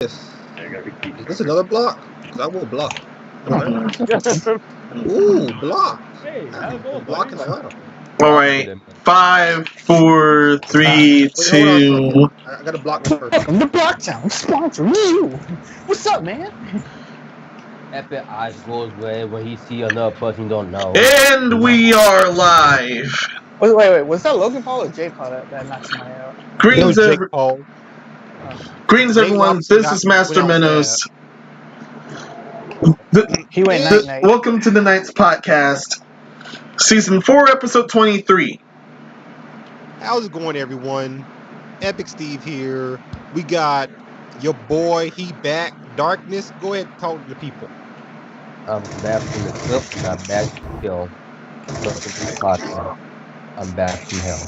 this? Is this another block? 'Cause I will block. Ooh, block. Hey, how's it going, Block buddy? is allowed. All right. 5, 4, 3, Wait, hold on a 2. second. I gotta block this person. Welcome to Blocktown, sponsor you. What's up, man? Epic eyes goes when he see another person he don't know. And we are live. Wait. Was that Logan Paul or Jake Paul that knocked somebody out? Greetings, Jake Paul. greetings Nate everyone. Robinson This is Master went out Minos. He went night. Welcome to the Knights Podcast, Season 4, Episode 23. How's it going, everyone? Epic Steve here. We got your boy, he back. Darkness, go ahead and talk to the people. I'm back from the clip and I'm back to the hill. Welcome to the podcast. I'm back from hell.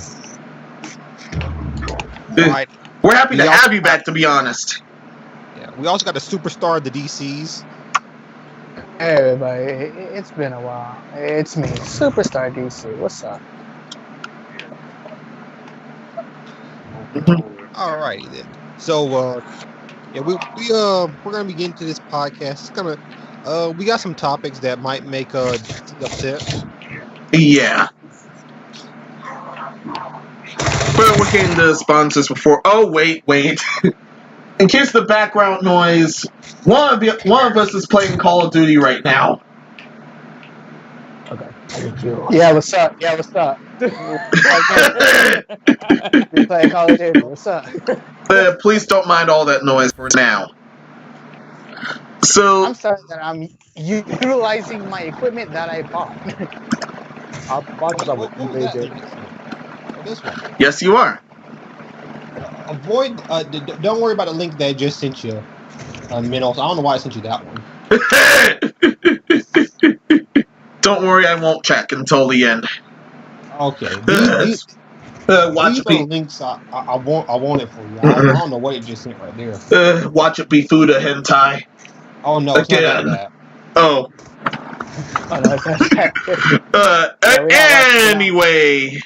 All right. We're happy to We have also- you back, to be honest. Yeah. We also got the superstar of the DCs. Hey, everybody, it's been a while. It's me, Superstar DC. What's up? All righty then. So, yeah, we're gonna begin to this podcast. It's gonna, we got some topics that might make DC upset. Yeah. But we're getting the sponsors before. Oh, wait. In case the background noise, one of us is playing Call of Duty right now. Okay, thank you. Yeah, what's up? We play Call of Duty. What's up? Please don't mind all that noise for now. So, I'm sorry that I'm utilizing my equipment that I bought. I'll sponsor What with was eBay. that? This one. yes, you are. Avoid. Don't worry about the link that I just sent you. Minos. I don't know why I sent you that one. Don't worry, I won't check until the end. Okay. Watch These it are the be. links I want it for you. I don't know what it just sent right there. Watch it be Fuda hentai. Oh no, it's not Again. that. Oh. Oh, no, it's not Anyway,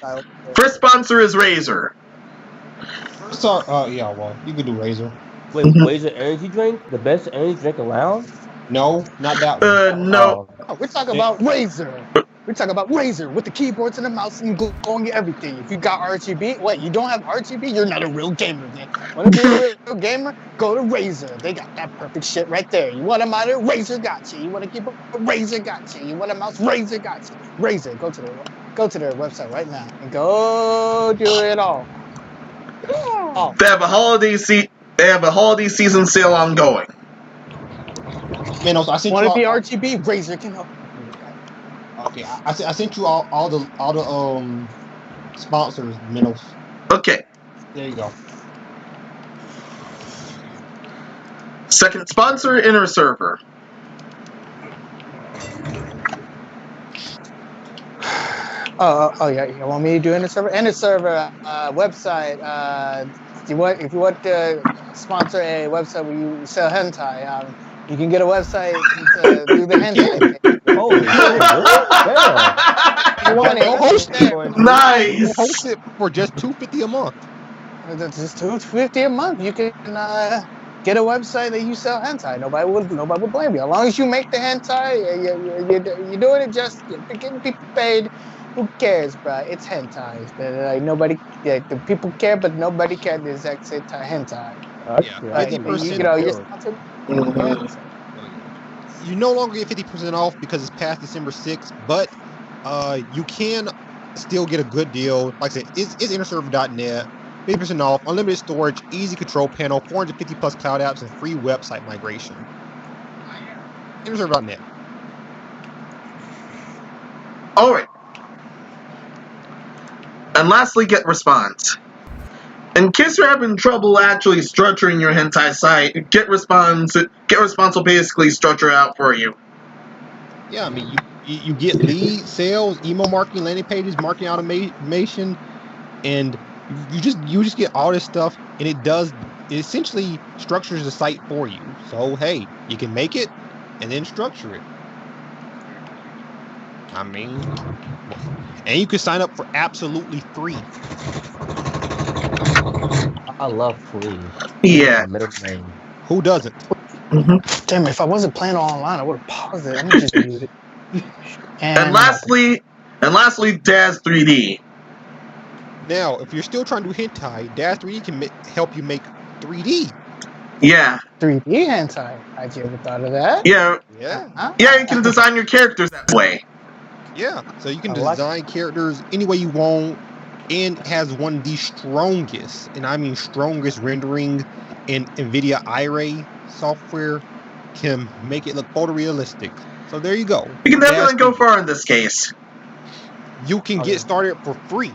first sponsor is Razer. Sorry. Yeah. Well, you could do Razor. Wait, Blazer energy drink? The best energy drink around? No, not that one. No. Oh, we're talking about Razer. We're talking about Razer with the keyboards and the mouse and going everything. If you got RGB, what, you don't have RGB? You're not a real gamer then. Want to be a real gamer? Go to Razer. They got that perfect shit right there. You want a monitor? Razer got you. You want a keyboard? Razer got you. You want a mouse? Razer got you. Razer, go to their website right now and go do it all. Oh, They have a holiday season sale ongoing. Minos, I sent want to you. be All, RGB? Razer can help. okay, I sent you all the sponsors. Minos. Okay. There you go. Second sponsor, Inner Server. Oh yeah. You want me to do Inner Server? Inner Server website. If you want to sponsor a website where you sell hentai, you can get a website to do the hentai. Oh, You want to host it? Nice. Host it for just $250 a month. That's just $250 a month. You can get a website that you sell hentai. Nobody would blame you. As long as you make the hentai, you're doing it just you're getting people paid. Who cares, bro? It's hentai. Nobody, the people care, but nobody cares. The exact same time hentai. Yeah, 50% You're off. sponsored. You no longer get 50% off because it's past December 6th, but you can still get a good deal. Like I said, it's innerserver.net, 50% off, unlimited storage, easy control panel, 450 plus cloud apps, and free website migration. Innerserver.net. All right. And lastly, Get Response. In case you're having trouble actually structuring your hentai site, Get Response will basically structure out for you. Yeah, I mean, you get lead sales, email marketing, landing pages, marketing automation, and you just get all this stuff, and it essentially structures the site for you. So hey, you can make it and then structure it. I mean, and you can sign up for absolutely free. I love free. Yeah. Middle name. Who doesn't? Damn, if I wasn't playing online, I would have paused it. I'm gonna just mute it. And lastly, Daz 3D. Now, if you're still trying to do hentai, Dash 3D can help you make 3D. Yeah. 3D hentai. Had you ever thought of that? Yeah. Yeah. Yeah, you can design your characters that way. Yeah. So you can I like design characters any way you want, and has one of the strongest, and I mean strongest rendering in NVIDIA Iray software, can make it look photorealistic. So there you go. You can definitely Dash go 3D. far in this case. You can Okay. get started for free.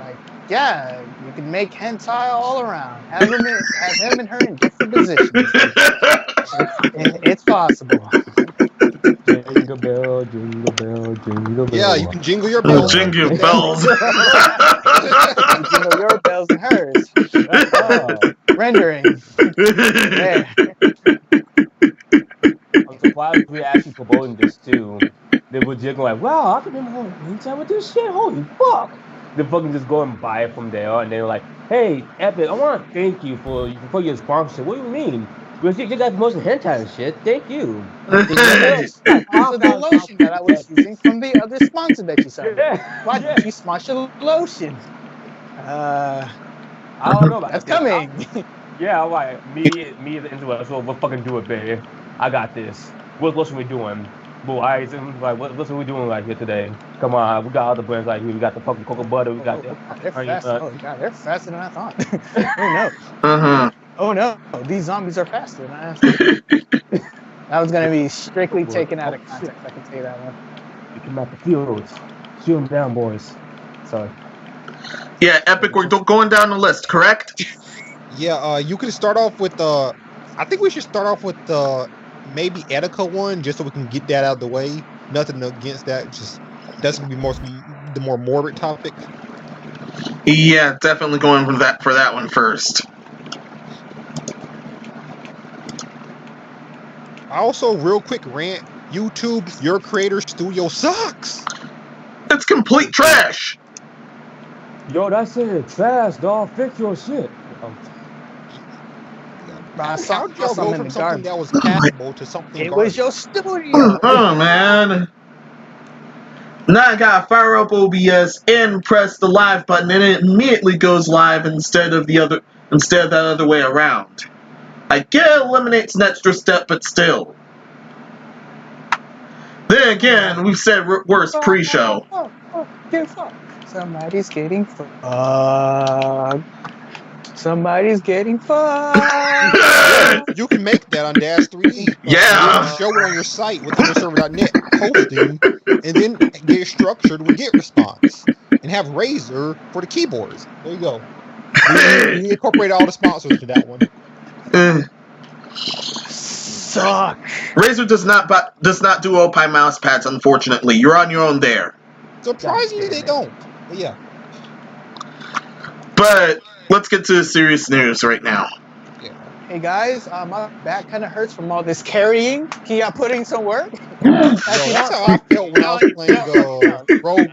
Like, yeah, you can make hentai all around. Have him and her in different positions. It's possible. Jingle bell, jingle bell, jingle bell. Yeah, you can jingle your bells. Jingle with that. bells. You can know your bells and hers. Rendering. There. I'm surprised we actually promoting this too. They were just like, wow, I can remember anytime with this shit. Holy fuck! They fucking just go and buy it from there, and they're like, hey, Epic, I want to thank you for your sponsorship. What do you mean? Because you guys promoting hentai and shit. Thank you. This is the lotion that I was using from the other sponsor that you saw. Why did you sponsor lotion? I don't know about That's that. coming. Yeah, all right. Me, the intellectual, we'll fucking do it, baby. I got this. What else are we doing? Boys, like, what are we doing like here today? Come on, we got other brands like we got the fucking cocoa butter, we got They're fast. Oh god, they're faster than I thought. Oh no, these zombies are faster than I thought. That was gonna be strictly taken out of context. I can say that one. We can map the fields. Shoot them down, boys. Sorry. Yeah, Epic, we're going down the list, correct? Yeah, you could start off with I think we should start off with maybe Etika one, just so we can get that out of the way. Nothing against that, just that's gonna be the more morbid topic. Yeah, definitely going for that one first. Also, real quick rant: YouTube, your creator studio sucks. It's complete trash. Yo, that's it. Trash, dog. Fix your shit. I saw How'd y'all go something in from the something garbage. that was passable to something It garbage? was your studio. Oh man. Now I gotta fire up OBS and press the live button, and it immediately goes live instead of that other way around. I get it eliminates an extra step, but still. Then again, we've said worse pre-show. Somebody's getting fucked. Somebody's getting fucked. You can make that on Dash 3D. Yeah. You show it on your site with underserver.net hosting, and then get it structured with GetResponse, and have Razer for the keyboards. There you go. We incorporate all the sponsors to that one. Suck. Razer does not do Opie mouse pads, unfortunately. You're on your own there. Surprisingly, they don't. But yeah. But let's get to the serious news right now. Hey guys, my back kind of hurts from all this carrying. Can y'all put in some work? Yo, that's how I felt when I was playing Rogue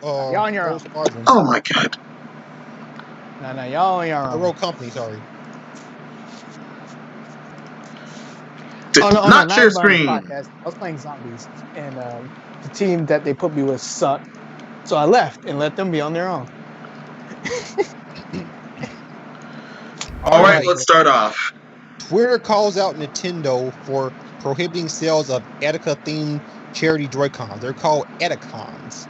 Y'all on your own. Squadron. Oh my god. No, y'all on your own. Rogue Company, sorry. Not share screen. I was playing zombies, and the team that they put me with sucked. So I left and let them be on their own. Alright, let's start off. Twitter calls out Nintendo for prohibiting sales of Etika-themed charity Joy-Cons. They're called Etikons.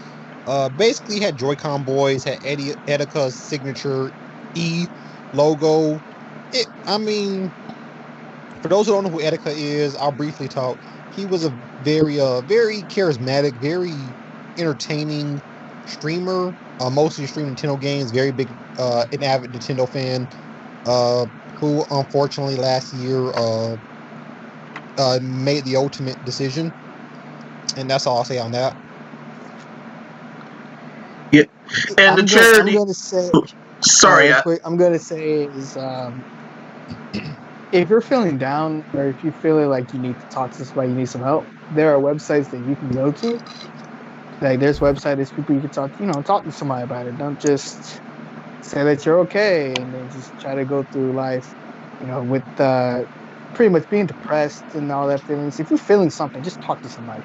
Basically had Joy-Con boys, had Etika's signature E logo. For those who don't know who Etika is, I'll briefly talk. He was a very charismatic, very entertaining streamer. Mostly streamed Nintendo games. Very big, an avid Nintendo fan. Who unfortunately last year made the ultimate decision. And that's all I'll say on that. Yeah, and the charity. I'm gonna say. Sorry, I'm gonna say is. If you're feeling down, or if you're feeling like you need to talk to somebody, you need some help, there are websites that you can go to. Like there's people you can talk to somebody about it. Don't just say that you're okay and then just try to go through life with pretty much being depressed and all that feelings. If you're feeling something, just talk to somebody.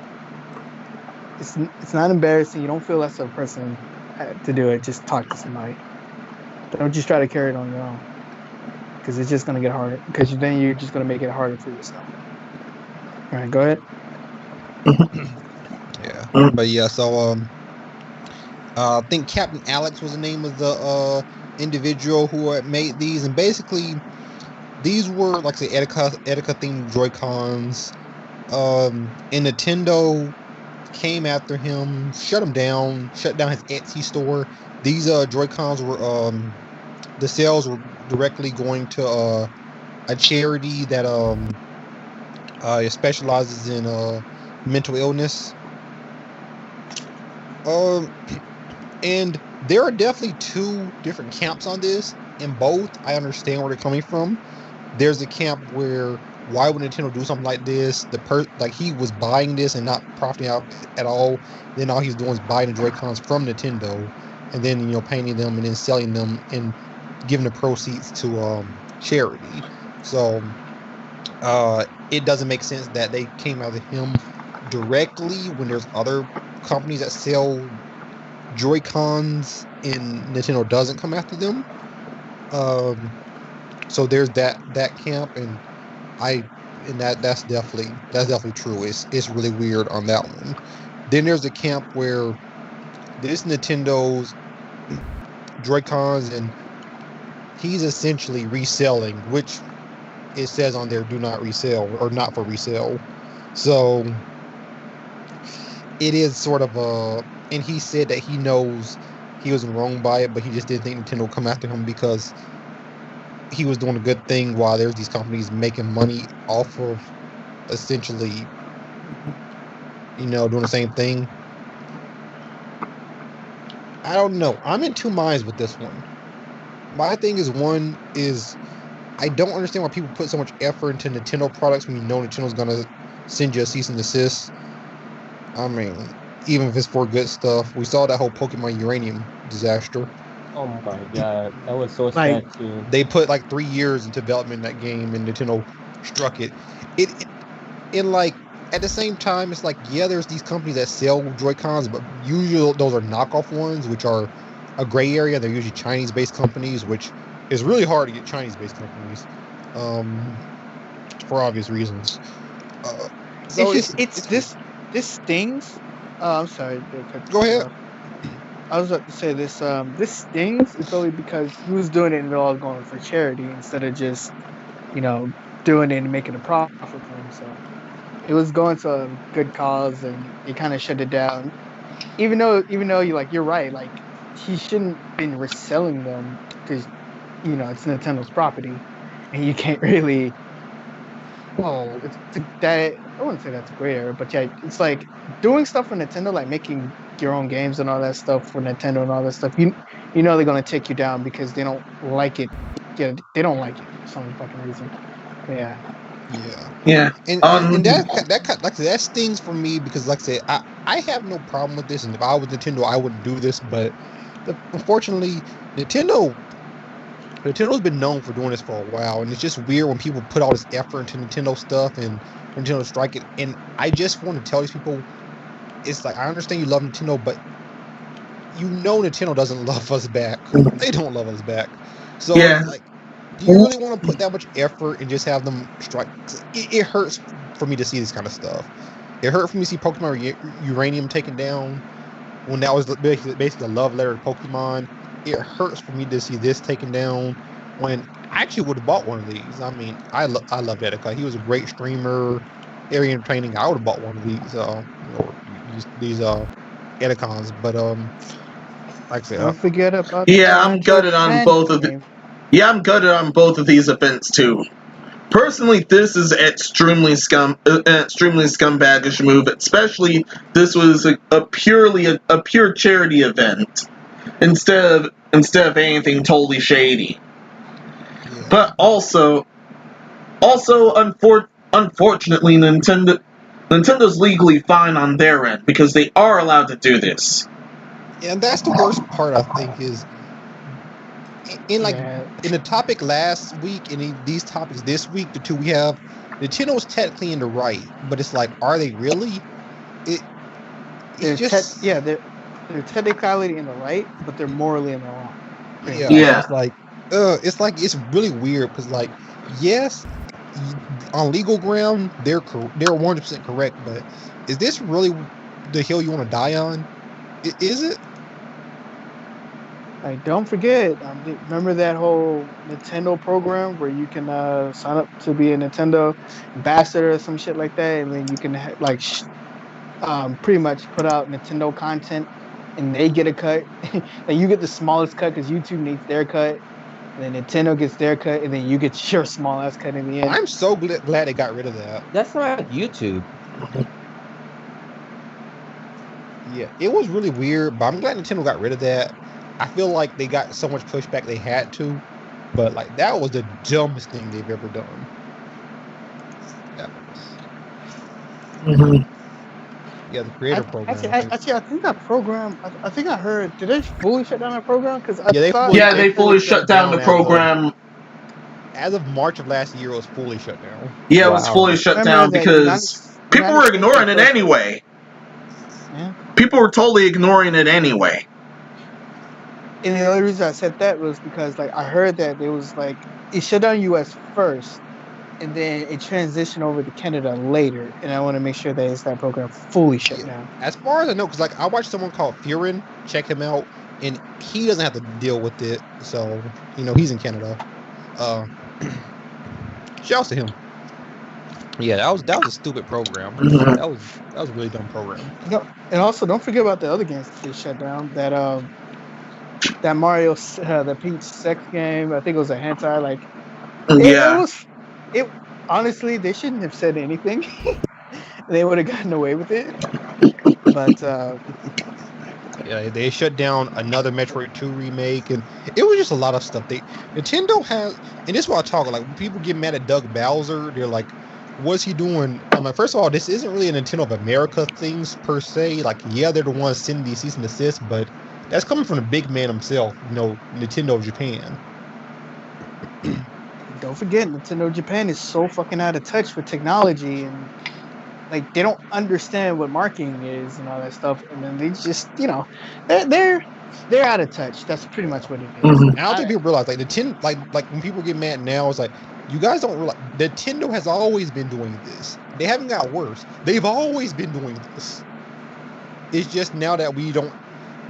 It's not embarrassing. You don't feel less of a person to do it. Just talk to somebody. Don't just try to carry it on your own, because it's just gonna get harder. Because then you're just gonna make it harder for yourself. All right, go ahead. Yeah, but yeah. So I think Captain Alex was the name of the individual who had made these, and basically these were like say Etika themed Joy-Cons. And Nintendo came after him, shut down his Etsy store. These Joy-Cons were the sales were directly going to a charity that specializes in mental illness. And there are definitely two different camps on this. In both, I understand where they're coming from. There's a camp where, why would Nintendo do something like this? Like he was buying this and not profiting out at all. Then all he's doing is buying the Joy-Cons from Nintendo, and then painting them and then selling them and giving the proceeds to charity. So it doesn't make sense that they came out of him directly when there's other companies that sell Joy-Cons and Nintendo doesn't come after them. So there's that camp, and that's definitely true. It's really weird on that one. Then there's a camp where this Nintendo's Joy-Cons, and he's essentially reselling, which it says on there, do not resell or not for resale. So it is sort of and he said that he knows he was wrong by it, but he just didn't think Nintendo would come after him because he was doing a good thing while there's these companies making money off of essentially, doing the same thing. I don't know. I'm in two minds with this one. My thing is, one is I don't understand why people put so much effort into Nintendo products when you know Nintendo's gonna send you a cease and desist. I mean, even if it's for good stuff. We saw that whole Pokemon Uranium disaster. Oh my god, that was so sad too. They put like 3 years into development in that game, and Nintendo struck it. At the same time, it's like, yeah, there's these companies that sell Joy-Cons, but usually those are knockoff ones, which are a gray area. They're usually Chinese-based companies, which is really hard to get Chinese-based companies, for obvious reasons. So this stings. I'm sorry. Go ahead. I was about to say this. This stings is only because he was doing it and it all going for charity instead of just, doing it and making a profit for himself. It was going to a good cause, and he kind of shut it down. Even though you're right. Like, he shouldn't have been reselling them because, it's Nintendo's property, and you can't really. Well, I wouldn't say that's a gray area, but yeah, it's like doing stuff for Nintendo, like making your own games and all that stuff for Nintendo and all that stuff. They're gonna take you down because they don't like it. Yeah, they don't like it for some fucking reason. Yeah. And that stings for me because, like I said, I have no problem with this, and if I was Nintendo, I wouldn't do this. But unfortunately, Nintendo's been known for doing this for a while, and it's just weird when people put all this effort into Nintendo stuff and Nintendo strike it. And I just want to tell these people, it's like, I understand you love Nintendo, but Nintendo doesn't love us back. They don't love us back. So it's like, do you really want to put that much effort and just have them strike? It hurts for me to see this kind of stuff. It hurt for me to see Pokemon Uranium taken down when that was basically a love letter to Pokemon. It hurts for me to see this taken down when I actually would have bought one of these. I mean, I love Etika. He was a great streamer, very entertaining. I would have bought one of these Etikons. But like I said, don't forget about. I'm gutted on both of them. Yeah, I'm gutted on both of these events too. Personally, this is extremely scumbagish move. Especially, this was a pure charity event instead of anything totally shady. Yeah. But also, unfortunately, Nintendo's legally fine on their end because they are allowed to do this. Yeah, and that's the worst part. I think is in like Yeah. in the topic last week and in these topics this week, the two we have, Nintendo's technically in the right, but it's like, are they really? It They're it's just they're technically in the right, but they're morally in the wrong. pretty yeah. much. Yeah. It's like it's really weird because like yes, on legal ground they're 100% correct, but is this really the hill you want to die on? Is it? Like, don't forget, remember that whole Nintendo program where you can sign up to be a Nintendo ambassador or some shit like that, and then you can pretty much put out Nintendo content, and they get a cut. And you get the smallest cut because YouTube needs their cut, and then Nintendo gets their cut, and then you get your small ass cut in the end. I'm so glad they got rid of that. That's not like YouTube. Yeah, it was really weird, but I'm glad Nintendo got rid of that. I feel like they got so much pushback they had to, but like that was the dumbest thing they've ever done. Yeah, yeah, the creator program. Actually, I think that program. I think I heard. Did they fully shut down that program? Because They fully shut down the program. As of March of last year, it was fully shut down. Yeah, it was Wow. fully shut down because people were ignoring it anyway. Yeah. People were totally ignoring it anyway. And the only reason I said that was because like I heard that it was like it shut down US first, and then it transitioned over to Canada later. And I want to make sure that it's that program fully shut down. As far as I know, because like I watched someone called Furin, check him out, and he doesn't have to deal with it. So he's in Canada. Shouts to him. Yeah, that was a stupid program. Mhm. That was a really dumb program. No, and also don't forget about the other games that they shut down. That Mario, the Peach sex game. I think it was a hentai. Like, it honestly, they shouldn't have said anything. They would have gotten away with it. But yeah, they shut down another Metroid 2 remake, and it was just a lot of stuff. Nintendo has, and this is what I talk like. When people get mad at Doug Bowser, they're like, "What's he doing?" I'm like, first of all, this isn't really a Nintendo of America things per se. Like, yeah, they're the ones sending these cease and desist, but that's coming from the big man himself, Nintendo of Japan. don't forget, Nintendo Japan is so fucking out of touch with technology, and like they don't understand what marketing is and all that stuff. And then they just, they're out of touch. That's pretty much what it is. Mhm. And I don't think people realize like Nintendo, like when people get mad now, it's like you guys don't realize Nintendo has always been doing this. They haven't got worse. They've always been doing this. It's just now that we don't,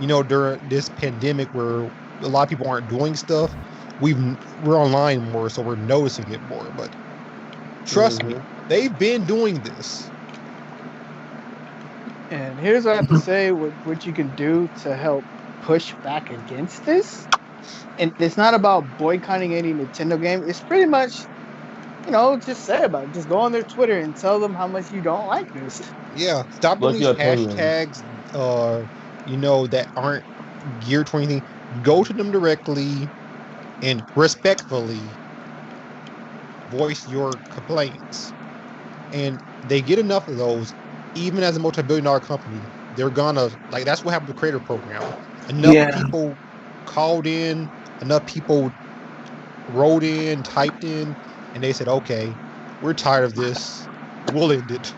during this pandemic where a lot of people aren't doing stuff, we're online more, so we're noticing it more. But trust me, they've been doing this. And here's what I have to say: what you can do to help push back against this. And it's not about boycotting any Nintendo game. It's pretty much, just say about it. Just go on their Twitter and tell them how much you don't like this. Yeah, stop doing What's these your opinion? hashtags, that aren't geared to anything. Go to them directly and respectfully voice your complaints. And they get enough of those, even as a multi-billion-dollar company, they're gonna, like, that's what happened with the creator program. Enough people called in, enough people wrote in, typed in, and they said, okay, we're tired of this, we'll end it.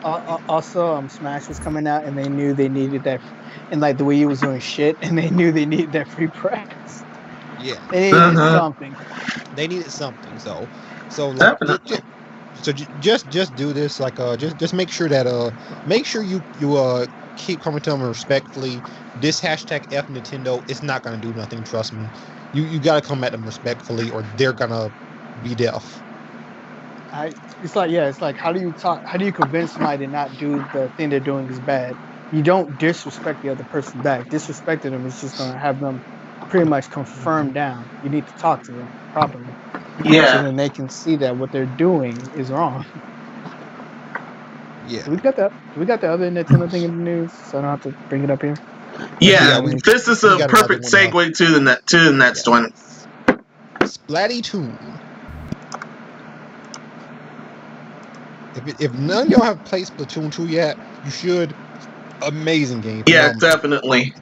Also, Smash was coming out, and they knew they needed that, and like the Wii U was doing shit, and they knew they needed that free press. Yeah, They needed something. they needed something. So like, just do this. Like, just make sure that you keep coming to them respectfully. This hashtag F Nintendo, it's not gonna do nothing. Trust me. You gotta come at them respectfully, or they're gonna be deaf. It's like how do you convince somebody to not do the thing they're doing is bad? You don't disrespect the other person back. Disrespecting them is just gonna have them pretty much confirmed down. You need to talk to them properly. So then they can see that what they're doing is wrong. Yeah. So we got the other Nintendo thing in the news, so I don't have to bring it up here. Yeah, Yeah, this is a got perfect another one segue to the next one. Splatty 2. If none of y'all have played Splatoon 2 yet, you should. Amazing game. Yeah, definitely.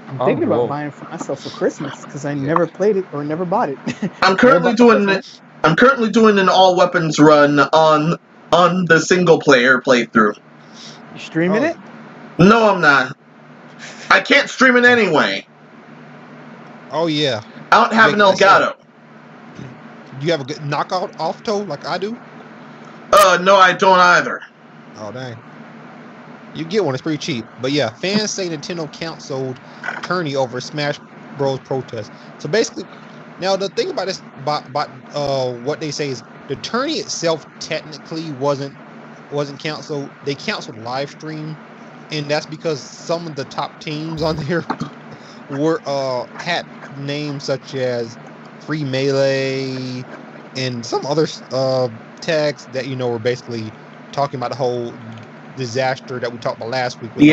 I'm thinking about buying it for myself for Christmas because I never played it or never bought it. I'm currently doing an all weapons run on the single player playthrough. You streaming it? No, I'm not. I can't stream it anyway. Oh yeah. I don't have an Elgato. Do you have a good knockout Alto like I do? No, I don't either. Oh dang. You get one, it's pretty cheap. But yeah, fans say Nintendo canceled tourney over Smash Bros. Protest. So basically, now the thing about this, about what they say is the tourney itself technically wasn't canceled. They canceled live stream, and that's because some of the top teams on there were had names such as Free Melee and some other tags that were basically talking about the whole disaster that we talked about last week. With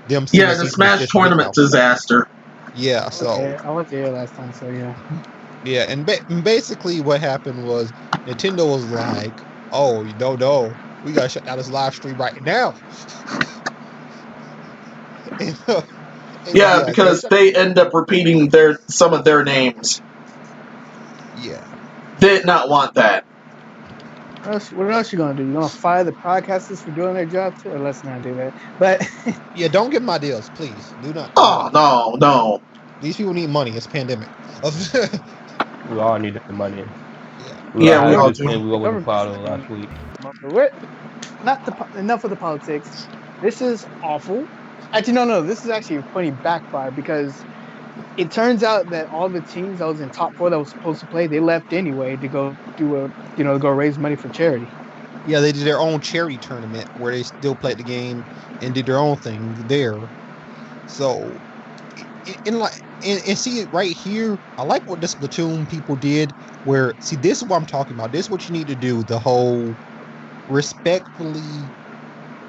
them the Smash tournament disaster. Yeah, so I went there last time, so yeah. Yeah, and basically what happened was Nintendo was like, "Oh, no, we gotta shut down this live stream right now." Because they end up repeating some of their names. Yeah, they did not want that. What else you gonna do? You gonna fire the podcasters for doing their job too? Or let's not do that. But yeah, don't give them ideas, please. Do not. Oh no. These people need money. It's a pandemic. We all need the money. Yeah, we all do. We all went proud of last week. Enough of the politics. This is awful. Actually, no. This is actually a funny backfire because it turns out that all the teams that was in top 4 that was supposed to play, they left anyway to go go raise money for charity. Yeah, they did their own charity tournament where they still played the game and did their own thing there. So, and see it right here. I like what the Splatoon people did. Where this is what I'm talking about. This is what you need to do. The whole respectfully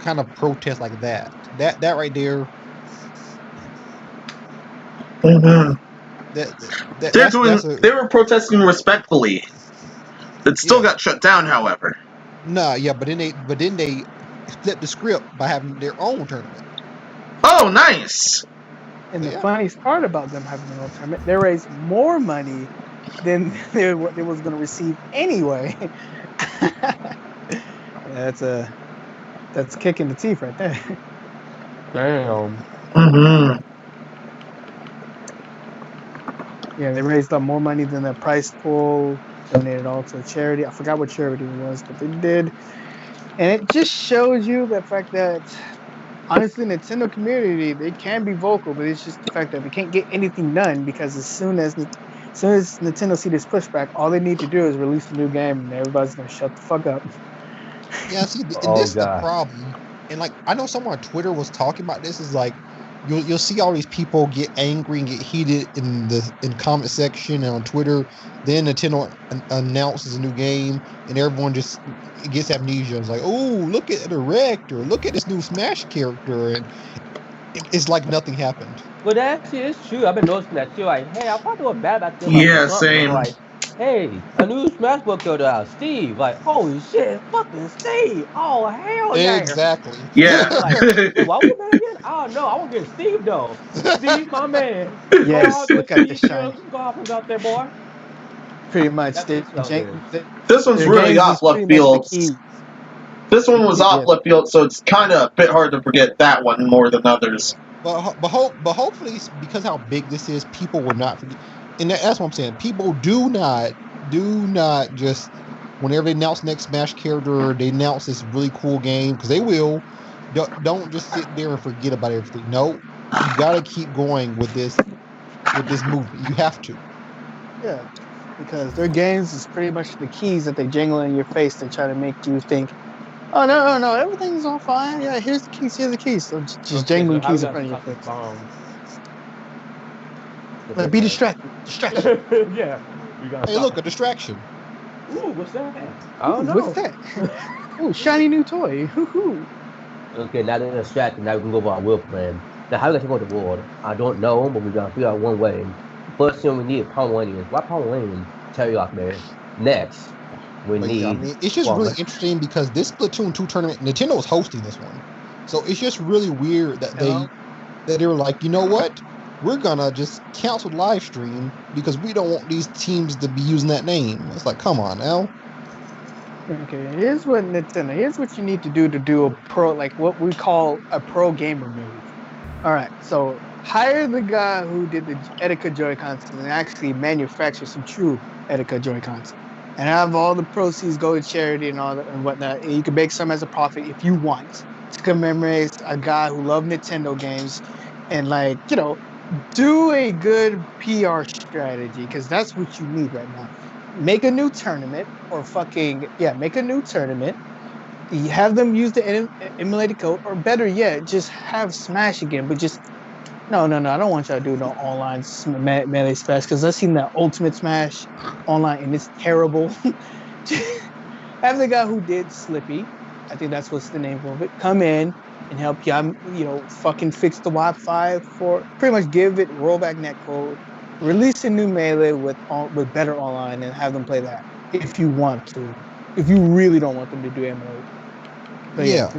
kind of protest like that. That right there. Mm-hmm. They were protesting respectfully. It still got shut down, however. Nah, yeah, but then they flipped the script by having their own tournament. Oh, nice! And the funniest part about them having their own tournament, they raised more money than they was going to receive anyway. That's a kick in the teeth right there. Damn. Mm-hmm. Yeah, they raised up more money than the prize pool, donated all to a charity. I forgot what charity it was, but they did. And it just shows you the fact that, honestly, Nintendo community, they can be vocal, but it's just the fact that they can't get anything done because as soon as Nintendo see this pushback, all they need to do is release a new game and everybody's going to shut the fuck up. Yeah, see, this is the problem. And, I know someone on Twitter was talking about this. Is you'll see all these people get angry and get heated in the comment section and on Twitter. Then Nintendo announces a new game, and everyone just gets amnesia. It's like, oh, look at the director, look at this new Smash character, and it's like nothing happened. But actually, it's true. I've been noticing that too. Like, hey, I thought they were bad back then. Yeah, same. Like, hey, a new Smash Bros. Character out, Steve. Like, holy shit, fucking Steve. Oh, hell yeah. Exactly. Yeah. Like, why would that again? Oh, no, I want to get Steve, though. Steve, my man. Yes, look at this shine. Golfers out there, boy. Pretty much. This one's really off left field. This one was off left field, so it's kind of a bit hard to forget that one more than others. But hopefully, because how big this is, people will not forget. And that's what I'm saying. People do not just, whenever they announce next Smash character, they announce this really cool game, because they will. Don't just sit there and forget about everything. No, you gotta keep going with this movement. You have to. Yeah, because their games is pretty much the keys that they jingle in your face to try to make you think, oh no, everything's all fine. Yeah, here's the keys. So just jingling keys in front of your face. Be distracted. Yeah. Hey, look, a distraction. Ooh, what's that? I don't know. What's that? Ooh, shiny new toy. Hoo-hoo. Okay, now they're distracted. Now we can go over our will plan. Now, how are we going to take on the board? I don't know, but we're going to figure out one way. First thing we need Pomeranians. Why Pomeranian? Teriyaki, man. Next, we need... it's just really interesting because this Splatoon 2 tournament, Nintendo was hosting this one. So it's just really weird that they were like, you know what? we're gonna just cancel the live stream because we don't want these teams to be using that name. It's like, come on now. Okay, here's what Nintendo. Here's what you need to do a pro, like what we call a pro gamer move. All right, so hire the guy who did the Etika Joy-Cons and actually manufacture some true Etika Joy-Cons, and have all the proceeds go to charity and all that and whatnot. And you can make some as a profit if you want to commemorate a guy who loved Nintendo games, and like do a good PR strategy because that's what you need right now. Make a new tournament or make a new tournament. You have them use the emulated code, or better yet, just have Smash again. But just no. I don't want y'all to do no online melee Smash because I've seen that Ultimate Smash online and it's terrible. Have the guy who did Slippy, I think that's what's the name of it, come in and help you, fucking fix the Wi-Fi for pretty much give it rollback netcode. Release a new melee with better online and have them play that if you want to. If you really don't want them to do MMO. But yeah.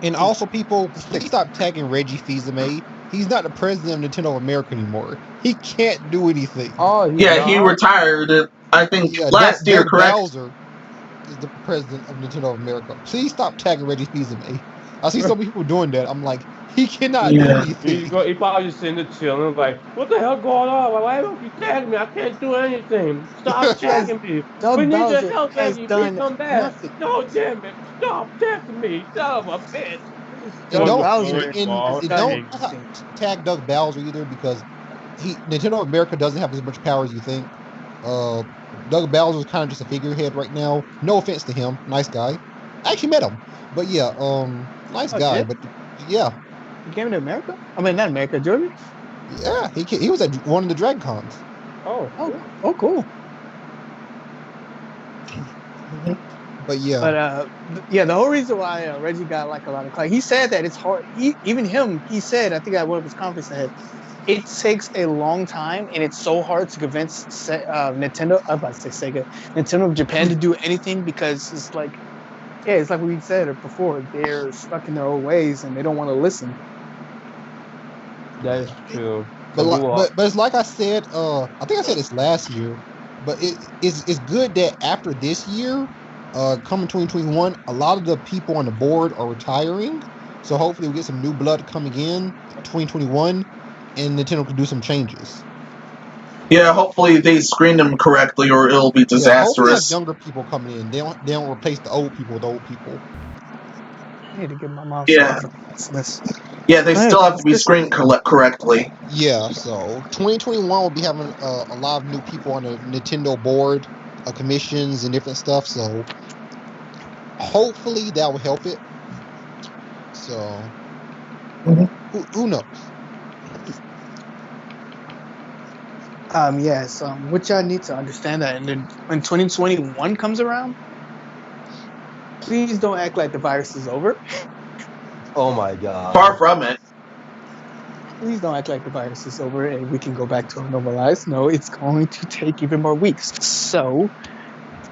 And also, people, please stop tagging Reggie Fils-Aimé. He's not the president of Nintendo of America anymore. He can't do anything. Oh, he retired. I think last year, Doug correct? Bowser is the president of Nintendo of America. Please stop tagging Reggie Fils-Aimé. I see so many people doing that. I'm like, he cannot do anything. He probably just sitting there chilling, like, what the hell going on? Why don't you tag me? I can't do anything. Stop tagging me. Doug We need Bowser your help, has Reggie. done Please come back. nothing. No, damn it. Stop tagging me. Son of a bitch. Don't tag Doug Bowser either because Nintendo of America doesn't have as much power as you think. Doug Bowser is kind of just a figurehead right now. No offense to him, nice guy. I actually met him, but yeah, nice guy. Shit. But yeah, He came to America? I mean, not America, Germany? yeah, he was at one of the Drag Cons. Oh, cool. But yeah, But the whole reason why Reggie got like a lot of clout, he said that it's hard. He said, I think at one of his conferences, it takes a long time and it's so hard to convince Nintendo. I was about to say Sega, Nintendo of Japan to do anything because it's like what we said before. They're stuck in their old ways and they don't want to listen. That is true. but it's like I said. I think I said this last year, but it's good that after this year. Coming 2021, a lot of the people on the board are retiring, so hopefully we get some new blood coming in 2021, and Nintendo can do some changes. Yeah, hopefully they screen them correctly, or it'll be Yeah, hopefully have disastrous. younger people coming in. They don't replace the old people with old people. I need to get my mom Yeah. Christmas. Yeah, they still have to be screened correctly. Yeah, so 2021 will be having a lot of new people on the Nintendo board, commissions and different stuff. So hopefully that will help it. So who knows? Yes. What y'all need to understand that, and then when 2021 comes around, please don't act like the virus is over. Oh my god. Far from it. Please don't act like the virus is over and we can go back to our normal lives. No, it's going to take even more weeks. So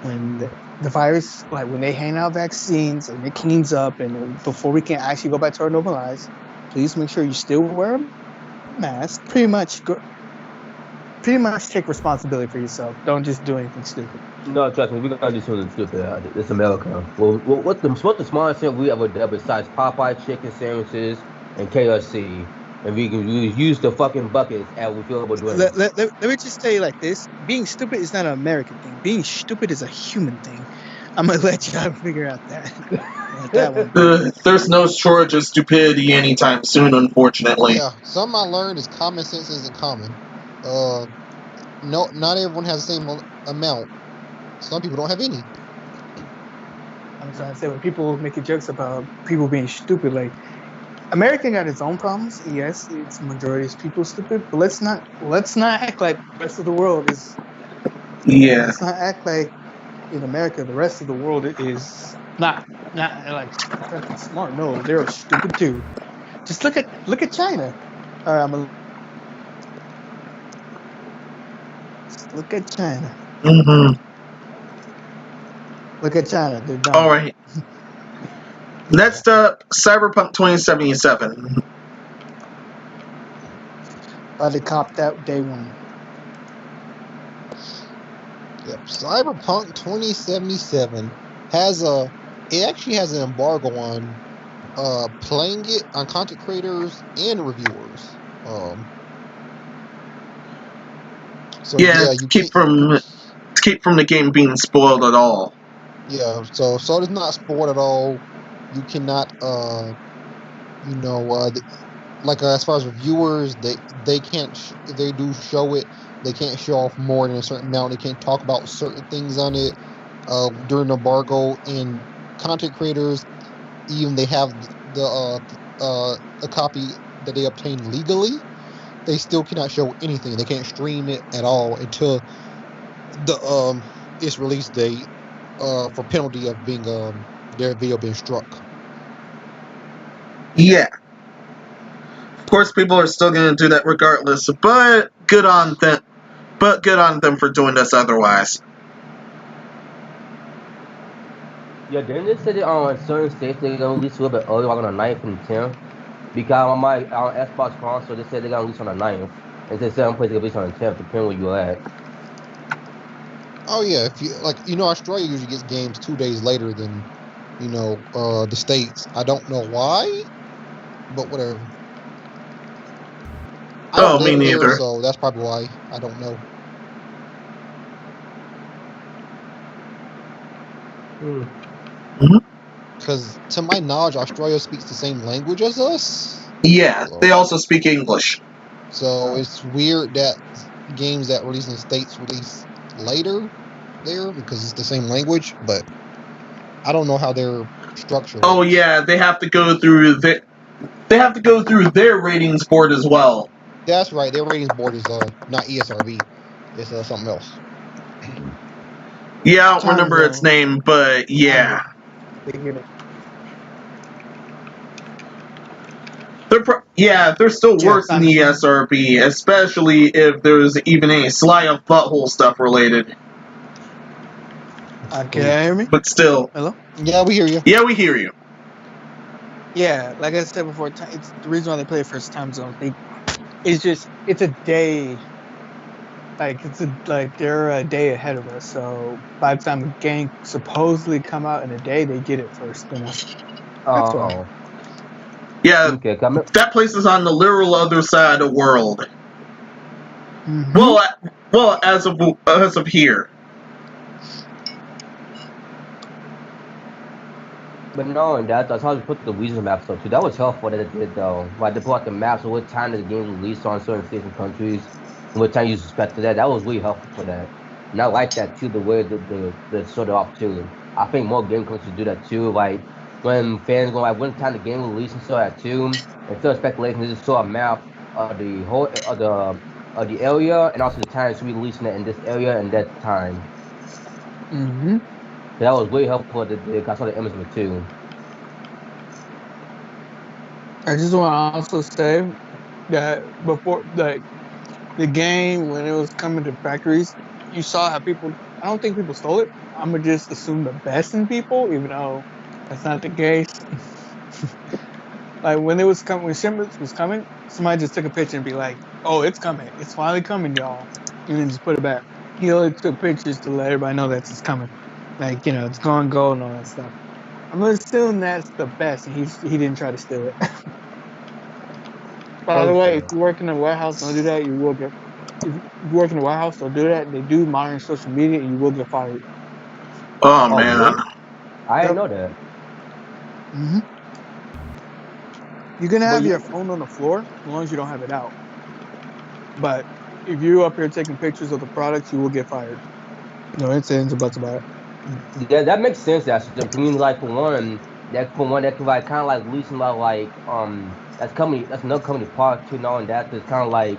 when the virus, like when they hand out vaccines and it cleans up, and before we can actually go back to our normal lives, please make sure you still wear a mask. Pretty much take responsibility for yourself. Don't just do anything stupid. No, trust me, we're gonna do something stupid. It's America. Well, what the smallest thing we ever did besides Popeye chicken sandwiches and KFC, and we can use the fucking buckets as we feel about doing it. Let me just tell you like this: being stupid is not an American thing. Being stupid is a human thing. I'm gonna let y'all figure out that one. There's no shortage of stupidity anytime soon, unfortunately. Yeah, something I learned is common sense isn't common. No, not everyone has the same amount. Some people don't have any. I'm trying to say when people making jokes about people being stupid, like America got its own problems. Yes, it's majority of people stupid, but let's not act like the rest of the world is. Yeah. Let's not act like in America the rest of the world is not like smart. No, they're stupid too. Just look at China. All right, look at China. Mm-hmm. Look at China. They're dumb. All right. Next up, Cyberpunk 2077. I'd have copped that day one. Yep. Cyberpunk 2077 it actually has an embargo on playing it on content creators and reviewers. So Yeah, you to keep can't. from the game being spoiled at all. Yeah, so it's not spoiled at all. You cannot, like as far as reviewers, they can't. If they do show it, they can't show off more than a certain amount. They can't talk about certain things on it during the embargo. And content creators, even they have a copy that they obtained legally, they still cannot show anything. They can't stream it at all until the its release date for penalty of being their video being struck. Yeah. Of course, people are still going to do that regardless, but good on them. But good on them for doing this otherwise. Yeah, didn't they say that in certain states they're gonna release a little bit earlier, like on the 9th and 10th? Because on my Xbox console, they said they're gonna release on the 9th. And they said some places they're release on the 10th, depending where you're at. Oh yeah, if you Australia usually gets games 2 days later than the States. I don't know why, but whatever. I don't Me live here, neither. so that's probably why. I don't know. Because to my knowledge, Australia speaks the same language as us. Yeah, they also speak English. So it's weird that games that release in the States release later there because it's the same language, but I don't know how their structure works. Oh yeah, they have to go through their ratings board as well. That's right. Their ratings board is not ESRB. It's something else. Yeah, I don't remember its name, but yeah. They're still worse than the ESRB, especially if there's even any sly of butthole stuff related. Can you hear me? But still. Hello? Yeah, we hear you. Yeah, we hear you. Yeah, like I said before, it's the reason why they play first time zone. It's a day. They're a day ahead of us. So by the time the game supposedly come out in a day, they get it first than us. That's why. Yeah, okay, that place is on the literal other side of the world. Mm-hmm. Well, as of here. But no, and that's how they put the regional maps up too. That was helpful that it did though. Like they put out the maps of what time the game was released on certain states and countries, and what time you suspected that. That was really helpful for that. And I like that too. The way the sort of off too. I think more game companies should do that too. Like when fans go like when time the game was released and so that too. Instead of speculation, they just saw a map of the whole of the area and also the time it should be releasing it in this area and that time. Mm-hmm. So that was really helpful. I saw the image of it too. I just want to also say that before, like the game when it was coming to factories, you saw how people. I don't think people stole it. I'm gonna just assume the best in people, even though that's not the case. Like when it was coming, when shipments was coming, somebody just took a picture and be like, "Oh, it's coming! It's finally coming, y'all!" And then just put it back. He only took pictures to let everybody know that it's coming. Like it's gone gold and all that stuff. I'm gonna assume that's the best, and he didn't try to steal it. By the way, if you work in a warehouse, don't do that. You will get. If you work in a warehouse, don't do that. They do monitor social media, and you will get fired. Oh man, really? I didn't know that. Mm-hmm. You can have your phone on the floor as long as you don't have it out. But if you're up here taking pictures of the products, you will get fired. No ifs, ands, or buts about it. Yeah, that makes sense. Actually, I mean, like for one, that could like kind of like loosen like that's another company part too. Knowing that there's kind of like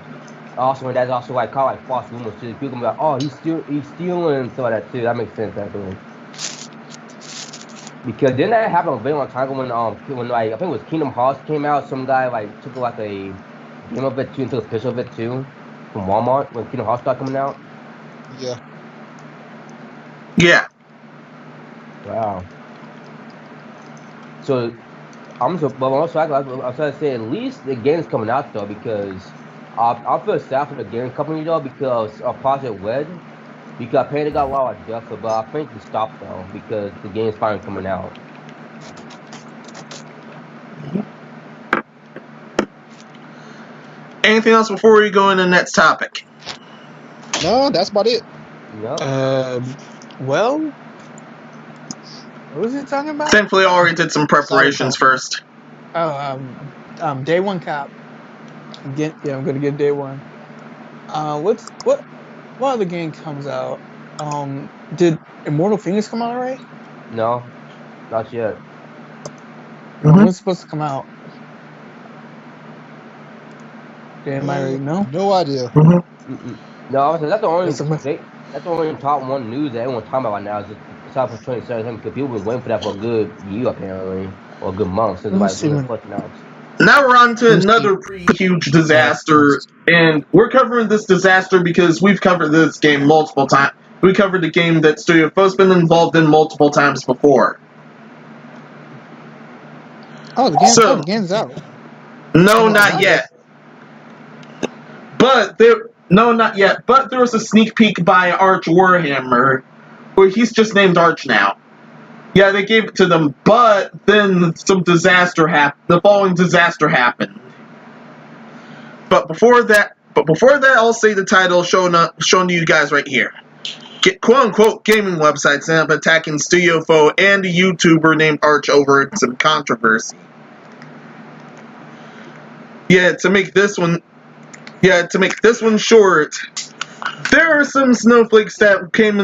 also that's also like kind of like false rumors too. People can be like, oh, he's stealing and stuff like that too. That makes sense actually. Because didn't that happen a very long time ago when like I think it was Kingdom Hearts came out, some guy like took like a game of it too and took a picture of it too from Walmart when Kingdom Hearts started coming out. Yeah. Yeah. Wow. So I'm so, but also I was trying to say at least the game's coming out though because I feel sad for the game company though because Project Red, because apparently got a lot of deaths, but I think they stopped though because the game's finally coming out. Anything else before we go into the next topic? No, that's about it. Yep. Well, what was he talking about? Thankfully, I already did some preparations first. Oh, day one cap. I'm gonna get day one. What other game comes out? Did Immortal Phoenix come out already? No, not yet. Mhm. When's it supposed to come out? Damn, I already know. No idea. No, I was saying, that's the only top one news that everyone's talking about right now is it's out for 2017 because people been waiting for that for a good year apparently, or a good month since Let's see the when- first announced. Now we're on to another pretty huge disaster, and we're covering this disaster because we've covered this game multiple times. We covered the game that Studio Fo's been involved in multiple times before. Oh, the game's out. No, not yet. But not yet. But there was a sneak peek by Arch Warhammer, where he's just named Arch now. Yeah, they gave it to them, but then some disaster happened. The following disaster happened. But before that, I'll say the title shown to you guys right here. Quote-unquote gaming websites end up attacking Studio Fo and a YouTuber named Arch over some controversy. To make this one short, there are some snowflakes that came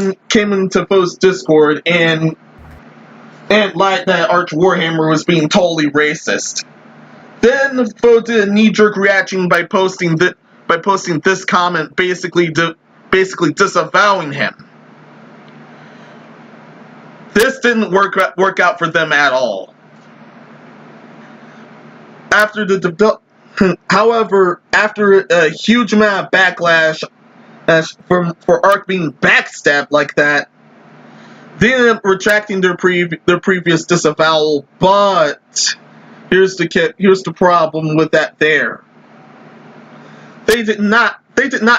into Fo's Discord and lied that Arch Warhammer was being totally racist. Then Fo did a knee-jerk reaction by posting this comment, basically disavowing him. This didn't work out for them at all. However, after a huge amount of backlash for Arch being backstabbed like that, they ended up retracting their previous disavowal. But here's the problem with that. They did not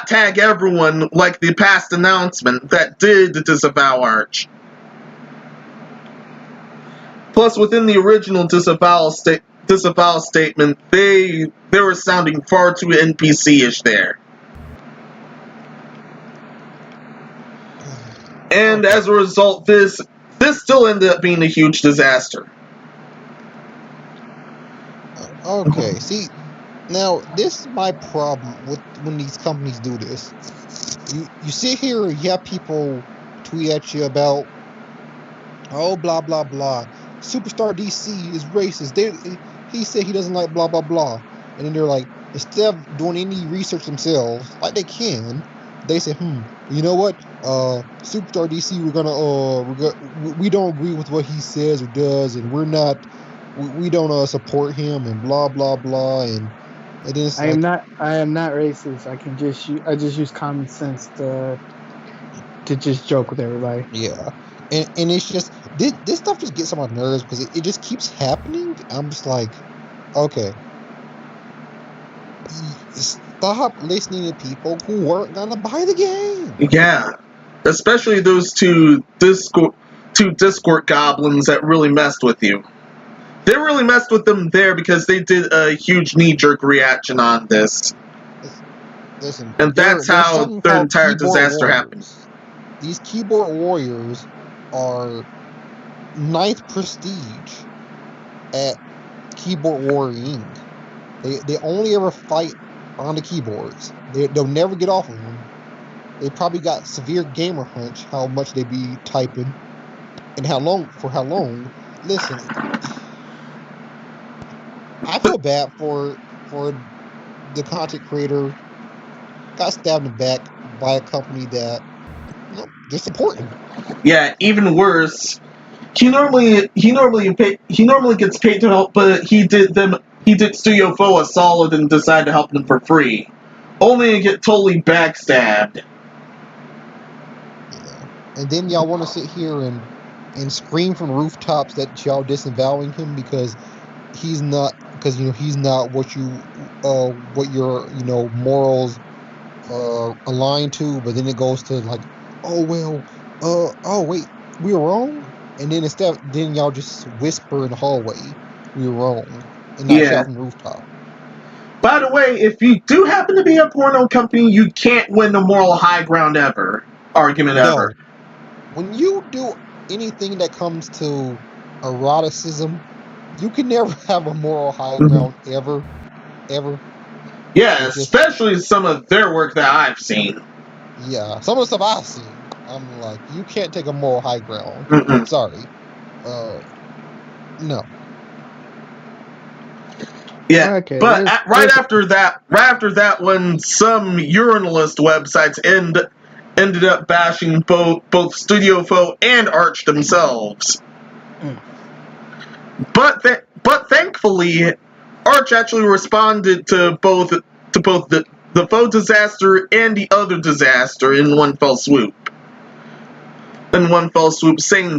tag everyone like the past announcement that did disavow Arch. Plus, within the original disavowal statement, they were sounding far too NPC-ish there. And as a result, this still ended up being a huge disaster. Okay, see, now this is my problem with when these companies do this. You sit here and you have people tweet at you about, oh, blah, blah, blah. Superstar DC is racist. He said he doesn't like blah, blah, blah. And then they're like, instead of doing any research themselves, like they can, they say, you know what? Superstar DC, we don't agree with what he says or does, and we don't support him, and blah, blah, blah. And then it's I am not racist. I just use common sense to just joke with everybody. Yeah. And it's just this stuff just gets on my nerves because it just keeps happening. I'm just like, okay, stop listening to people who weren't gonna buy the game. Yeah, especially those two Discord goblins that really messed with you. They really messed with them there because they did a huge knee-jerk reaction on this. Listen, and that's how their entire disaster happened. These keyboard warriors are 9th prestige at Keyboard Warrior Inc. They only ever fight on the keyboards. They'll never get off of them. They probably got severe gamer hunch how much they be typing and how long. Listen, I feel bad for the content creator got stabbed in the back by a company that they're supporting. Yeah, even worse. He normally gets paid to help, but he did Studio Fo a solid and decided to help them for free, only to get totally backstabbed. Yeah. And then y'all want to sit here and scream from rooftops that y'all disavowing him because he's not because he's not what your morals aligned to. But then it goes to like, oh well, oh wait, we were wrong, and then then y'all just whisper in the hallway, we were wrong, and not shout from the rooftop. By the way, if you do happen to be a porno company, you can't win the moral high ground argument ever. When you do anything that comes to eroticism, you can never have a moral high ground ever. Yeah, especially some of their work that I've seen. Yeah, some of the stuff I've seen, I'm like, you can't take a moral high ground. Mm-mm. Sorry. No. Yeah, Okay, but right after that, when some urinalist websites ended up bashing both Studio Foe and Arch themselves. But thankfully, Arch actually responded to both the Foe disaster and the other disaster in one fell swoop. Saying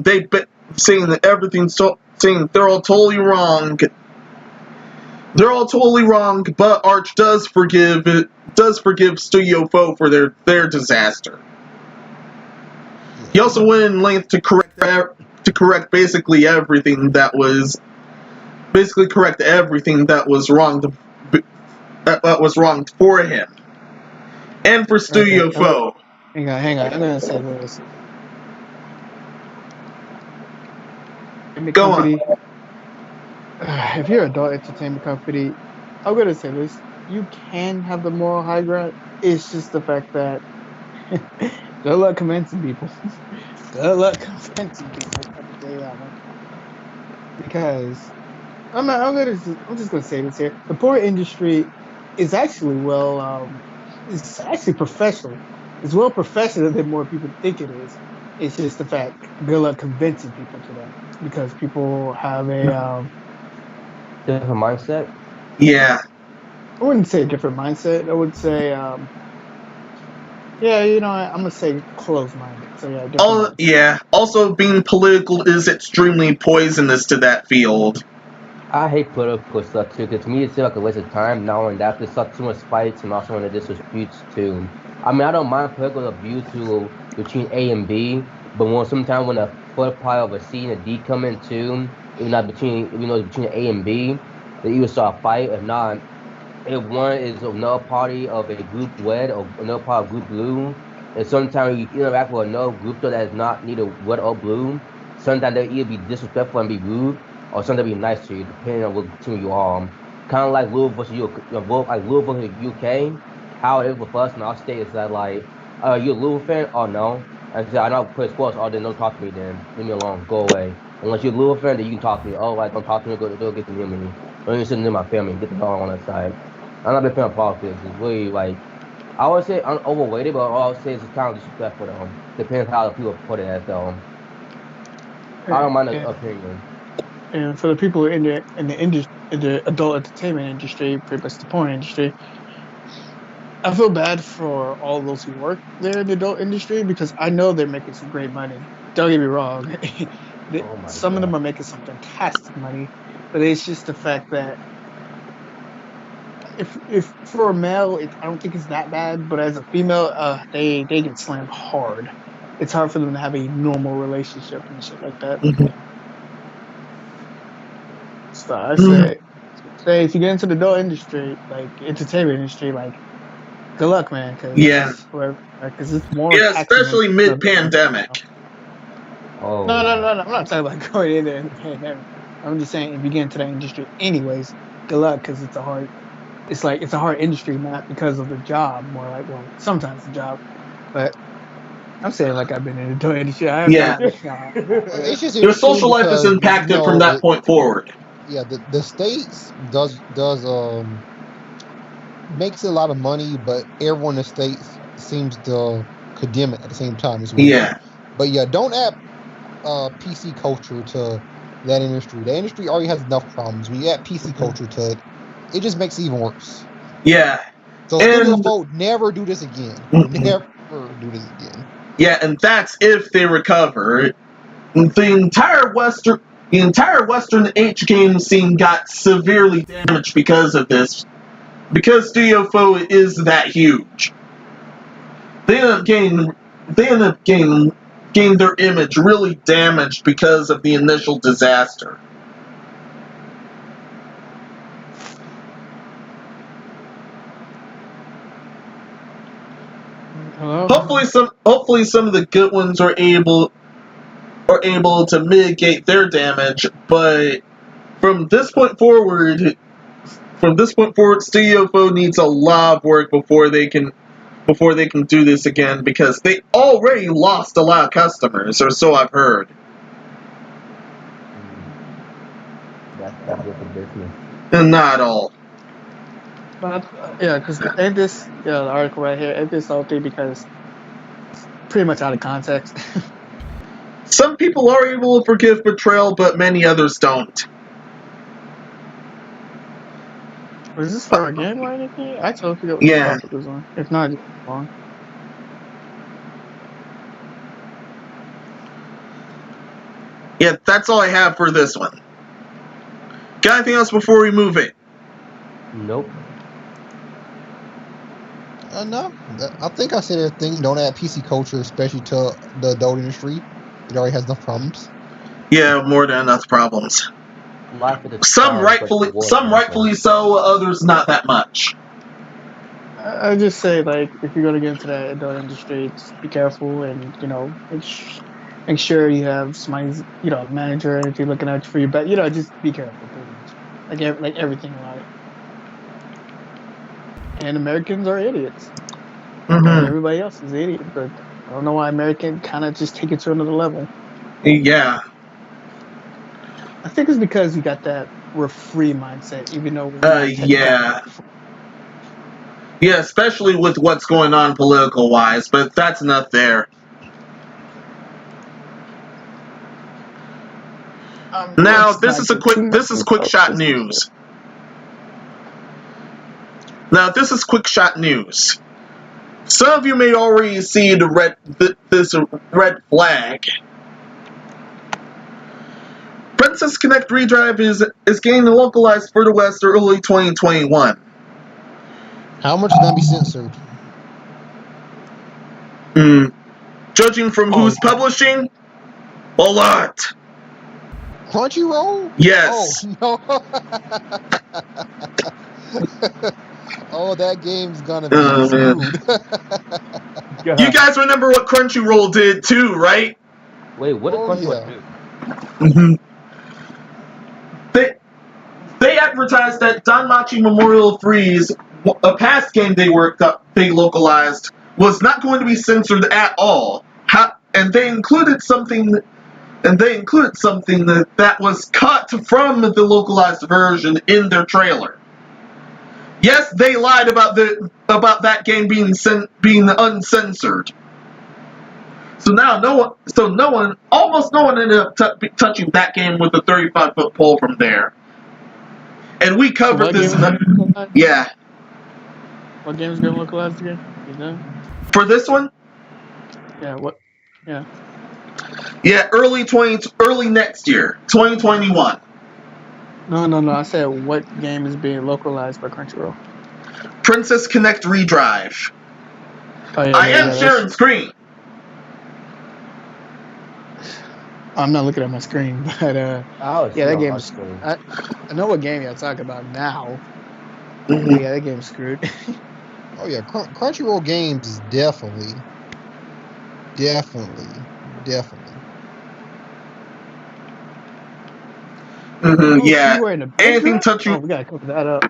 that everything's saying they're all totally wrong. They're all totally wrong, but Arch does forgive Studio Foe for their disaster. He also went in length to correct basically everything that was wrong for him and for Studio Foe. Hang on. I'm gonna say this. Go on. If you're an adult entertainment company, I'm gonna say this: you can have the moral high ground. It's just the fact that good luck convincing people. Good luck convincing people. Because I'm just gonna say this here: the porn industry is actually it's actually professional. It's well professional than more people think it is. It's just the fact good luck convincing people to that, because people have a different mindset. Yeah. I wouldn't say a different mindset. I would say, I'm gonna say closed-minded. So yeah. Also, being political is extremely poisonous to that field. I hate political stuff too, because to me it seems like a waste of time. Not only that, there's too much fights and also when it disputes too. I mean, I don't mind political abuse between A and B, but sometimes when a foot pile of a C and a D come in too, even though it's between A and B, they either start a fight or not. If one is another party of a group red or another part of group blue, and sometimes you interact with another group that is not neither red or blue, sometimes they'll either be disrespectful and be rude, or sometimes they'll be nice to you, depending on what team you are. Kind of like Louisville versus UK. How it is with us in our state is that like, you a Louisville fan? Oh no. I said I don't play sports. Oh, then don't talk to me. Then leave me alone. Go away. Unless you're a Louisville fan, then you can talk to me. Oh, like don't talk to me. Go get to near me. Don't even sit near my family. Get the hell on that side. I'm not a big fan of politics. It's really like, I would say I'm overweighted, but all I would say is it's kind of disrespectful though. Depends how the people put it as though. I don't mind the opinion. And for the people in the adult entertainment industry, pretty much the porn industry, I feel bad for all those who work there in the adult industry, because I know they're making some great money. Don't get me wrong. Some of them are making some fantastic money, but it's just the fact that if for a male, I don't think it's that bad, but as a female, they get slammed hard. It's hard for them to have a normal relationship and shit like that. Mm-hmm. So I say if you get into the adult industry, like entertainment industry, like good luck, man. Because it's more. Yeah, especially mid-pandemic. Oh. No. I'm not talking about going in there in the pandemic. I'm just saying if you get into that industry, anyways, good luck, because it's a hard industry, not because of the job, more like, well, sometimes the job, but I'm saying like I've been in the adult industry. It's just your social life is impacted from that point forward. Yeah, the States does makes a lot of money, but everyone in the States seems to condemn it at the same time as well. Yeah. But yeah, don't add PC culture to that industry. The industry already has enough problems. When you add PC culture to it, it just makes it even worse. Yeah. So Studio Foe, never do this again. Never do this again. Yeah, and that's if they recover. The entire Western The entire Western H game scene got severely damaged because of this. Because Studio Foe is that huge. They end up getting their image really damaged because of the initial disaster. Hello? Hopefully some of the good ones are able to mitigate their damage, but from this point forward, Studio Foe needs a lot of work before they can do this again, because they already lost a lot of customers, or so I've heard. That's good for business. And not all. But yeah, because ain't this the article right here? Ain't this whole thing because it's pretty much out of context? Some people are able to forgive betrayal, but many others don't. Was this for a game or anything? I totally forget what Yeah. the topic was on. If not, it's wrong. Yeah, that's all I have for this one. Got anything else before we move it? Nope. No, I think I said everything. Don't add PC culture, especially to the adult industry. It already has enough problems. Yeah, more than enough problems. Life of the Some stars, rightfully so, others not that much. I just say, like, if you're gonna get into that adult industry, just be careful and make sure you have somebody, a manager or anything looking out for you. But just be careful, pretty much. Like everything in life. And Americans are idiots. And everybody else is idiot, but I don't know why American kind of just take it to another level. Yeah. I think it's because we got that we're free mindset, even though yeah. Yeah, especially with what's going on political wise, but that's enough there. Now this is quick shot news. Now this is quick shot news. Some of you may already see this red flag. Princess Connect Redrive is getting localized for the West early 2021. How much is gonna be censored? Judging from who's publishing, a lot. Crunchyroll? Yes. Oh no. Oh, that game's gonna be screwed. You guys remember what Crunchyroll did too, right? Wait, what did Crunchyroll do? They advertised that Danmachi Memorial Freeze, a past game they localized, was not going to be censored at all. And they included something that was cut from the localized version in their trailer. Yes, they lied about that game being uncensored. So now almost no one ended up touching that game with a 35-foot pole from there. And we covered this. Yeah. What game's getting localized again? You know? For this one? Yeah. What? Yeah. Yeah, early next year, 2021. No. I said what game is being localized by Crunchyroll? Princess Connect Redrive. Oh, yeah, I am sharing screen. I'm not looking at my screen, but that game is. I know what game you're talking about now. Yeah, that game's screwed. Oh yeah, Crunchyroll games is definitely. Yeah. Anything touching. Oh, we gotta cover that up.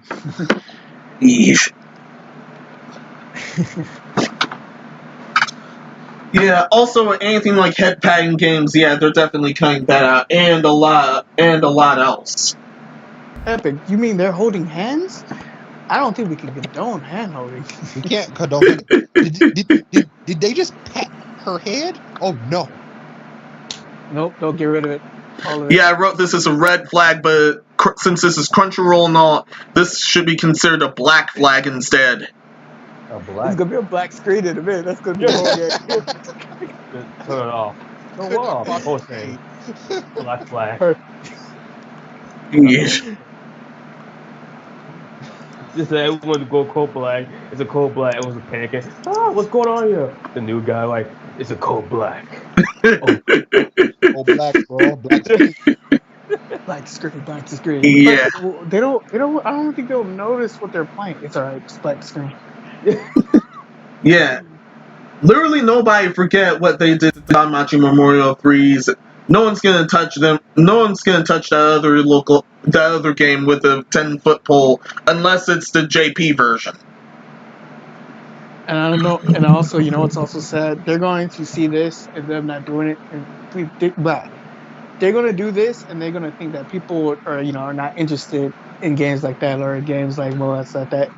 Yeah. Also, anything like head padding games, yeah, they're definitely cutting that out, and a lot else. Epic, you mean they're holding hands? I don't think we can condone hand holding. We can't condone. Did they just pat her head? Oh no. Nope, don't get rid of it. Yeah, I wrote this as a red flag, but since this is Crunchyroll and all, this should be considered a black flag instead. A black? It's gonna be a black screen in a minute. That's gonna be the whole game. Turn it off. No, what off? Black flag. Yeah. Just that everyone to go cold black. It's a cold black. It was a panicking. Oh, what's going on here? The new guy like, it's a cold black. Oh, black, bro. Black screen. Black screen, black screen. Yeah. But they don't. I don't think they'll notice what they're playing. It's alright. It's black screen. Yeah. Literally nobody forget what they did to Danmachi Memorial 3s. No one's gonna touch them. No one's gonna touch that other game with a 10-foot pole unless it's the JP version. And I don't know. And also, you know what's also sad? They're going to see this and them not doing it. And they're going to do this, and they're going to think that people are not interested in games like that or games like that's not that.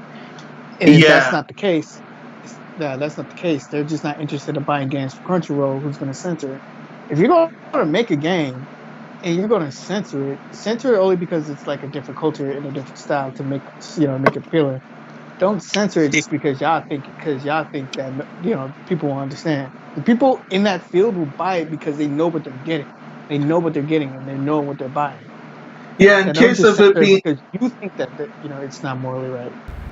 And if that's not the case, that's not the case. They're just not interested in buying games from Crunchyroll, who's going to censor it. If you're going to make a game and you're going to censor it only because it's like a different culture and a different style to make it appealing. Don't censor it just because y'all think that people will understand. The people in that field will buy it because they know what they're getting. They know what they're getting and they know what they're buying. Yeah, in case of it being because you think that it's not morally right.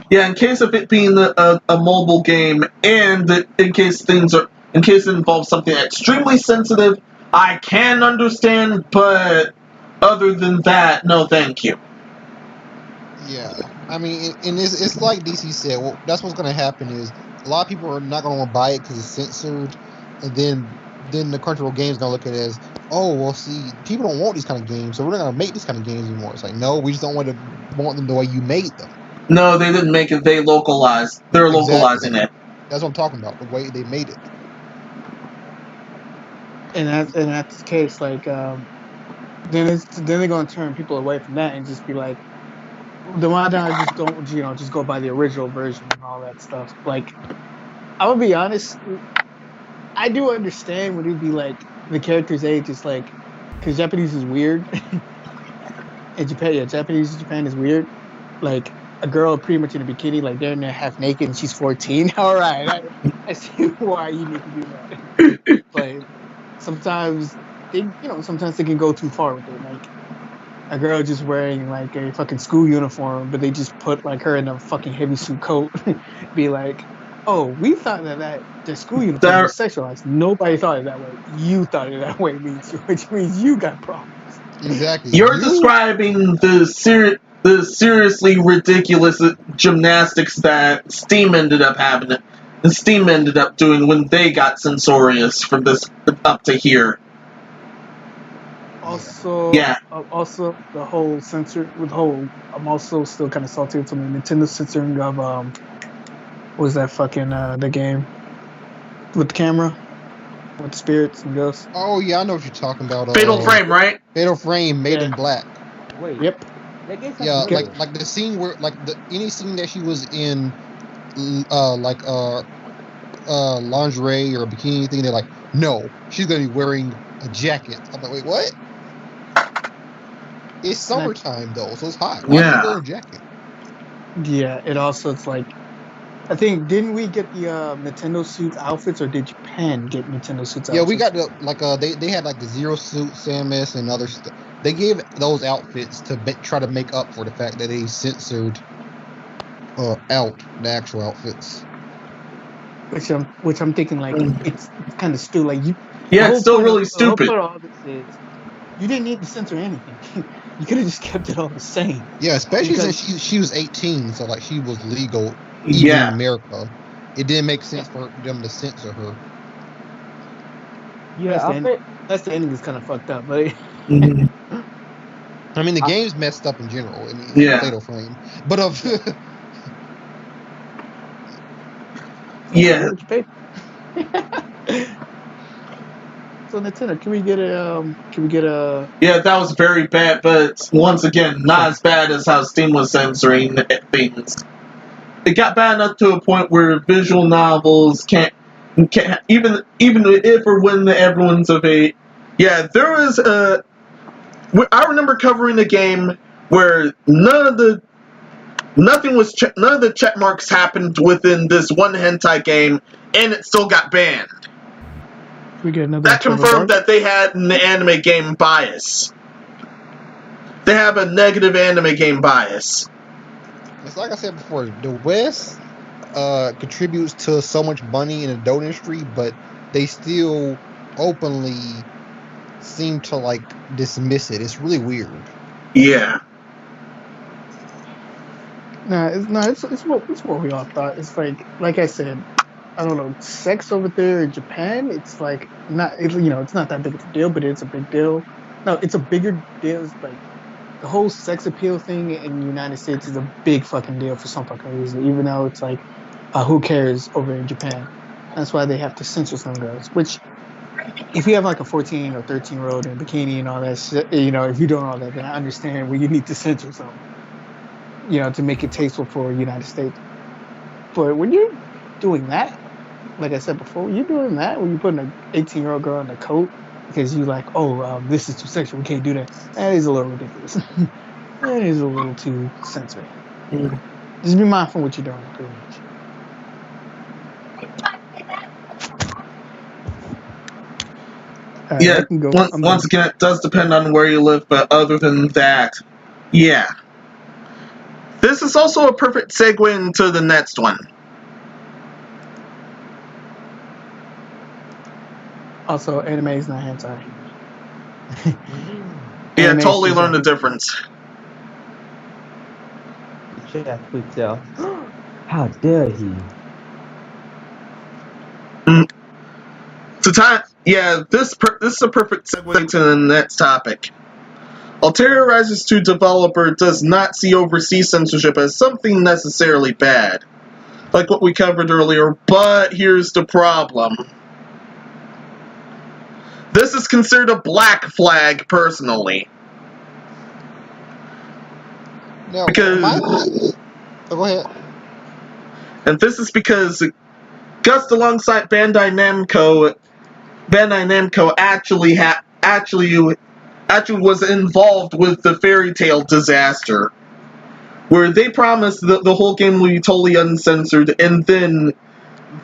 Yeah, in case of it being a mobile game, and in case it involves something extremely sensitive, I can understand, but other than that, no thank you. Yeah, I mean, and it's like DC said. Well, that's what's going to happen is a lot of people are not going to want to buy it because it's censored, and then the Crunchyroll game's going to look at it as, oh, well, see, people don't want these kind of games, so we're not going to make these kind of games anymore. It's like, no, we just don't want them the way you made them. No, they didn't make it. They localized. They're localizing it. That's what I'm talking about. The way they made it. And that's the case. Like, then they're going to turn people away from that and just be like, then why not just don't just go by the original version and all that stuff. Like, I'm gonna be honest, I do understand when it'd be like the character's age is like, because Japanese is weird. In Japan, Japan is weird. Like a girl pretty much in a bikini, like they're in there half naked and she's 14. All right, I see why you need to do that. But sometimes they can go too far with it. Like a girl just wearing like a fucking school uniform, but they just put like her in a fucking heavy suit coat. Be like, oh, we thought that the school uniform was sexualized. Nobody thought it that way. You thought it that way, which means you got problems. Exactly. You're describing the seriously ridiculous gymnastics that Steam ended up having, and Steam ended up doing when they got censorious from this up to here. Also, also the whole I'm also still kind of salty with some of the Nintendo censoring of what was that fucking the game with the camera with the spirits and ghosts. Oh yeah, I know what you're talking about. Fatal Frame, right? Fatal Frame, Made in Black. Wait. Yep. Yeah, like the scene where any scene that she was in, lingerie or a bikini thing, they're like, no, she's gonna be wearing a jacket. I'm like, wait, what? It's summertime though, so it's hot. Why are you wearing a jacket? Yeah, it's like, I think, didn't we get the Nintendo Suits outfits, or did Japan get Nintendo Suits outfits? Yeah, we got they had like the Zero Suit, Samus, and other stuff. They gave those outfits to try to make up for the fact that they censored out the actual outfits. Which I'm thinking, like, it's kind of stupid. Like, it's still really stupid. The whole point of all this is you didn't need to censor anything. You could have just kept it all the same. Yeah, especially since she was 18, so like she was legal even in America. It didn't make sense for them to censor her. Yeah, that's the ending is kind of fucked up, but I mean, the game's messed up in general. I mean, Fatal Frame, but yeah. So Nintendo, can we get a? Yeah, that was very bad, but once again, not as bad as how Steam was censoring things. It got bad enough to a point where visual novels can't even if or when everyone's of age. Yeah, there was I remember covering a game where none of the check marks happened within this one hentai game, and it still got banned. We get another That Trevor confirmed Bart. that they had an anime game bias. They have a negative anime game bias. It's like I said before, the West contributes to so much money in the adult industry, but they still openly seem to like dismiss it. It's really weird. Yeah. It's what we all thought. It's like I said, I don't know, sex over there in Japan. It's like it's not that big of a deal, but it's a big deal. No, it's a bigger deal. It's like the whole sex appeal thing in the United States is a big fucking deal for some fucking reason. Even though it's like, who cares over in Japan? That's why they have to censor some girls. Which, if you have like a 14 or 13-year-old in a bikini and all that shit, if you're doing all that, then I understand where you need to censor some. To make it tasteful for the United States. But when you're doing that, like I said before, when you're doing that, when you're putting an 18-year-old girl in a coat because you're like, this is too sexual, we can't do that. That is a little ridiculous. That is a little too censored. Just be mindful what you're doing, pretty much. Yeah, I can go. once again, it does depend on where you live, but other than that, yeah. This is also a perfect segue into the next one. Also, anime is not hentai. Yeah, Anime totally is learned the difference. Jack Patel. How dare he? This is a perfect segue to the next topic. Ulterior Rises 2 developer does not see overseas censorship as something necessarily bad, like what we covered earlier, but here's the problem. This is considered a black flag, personally. Now, Because... go ahead. And this is because Gust alongside Bandai Namco actually was involved with the Fairy Tail disaster, where they promised that the whole game would be totally uncensored, and then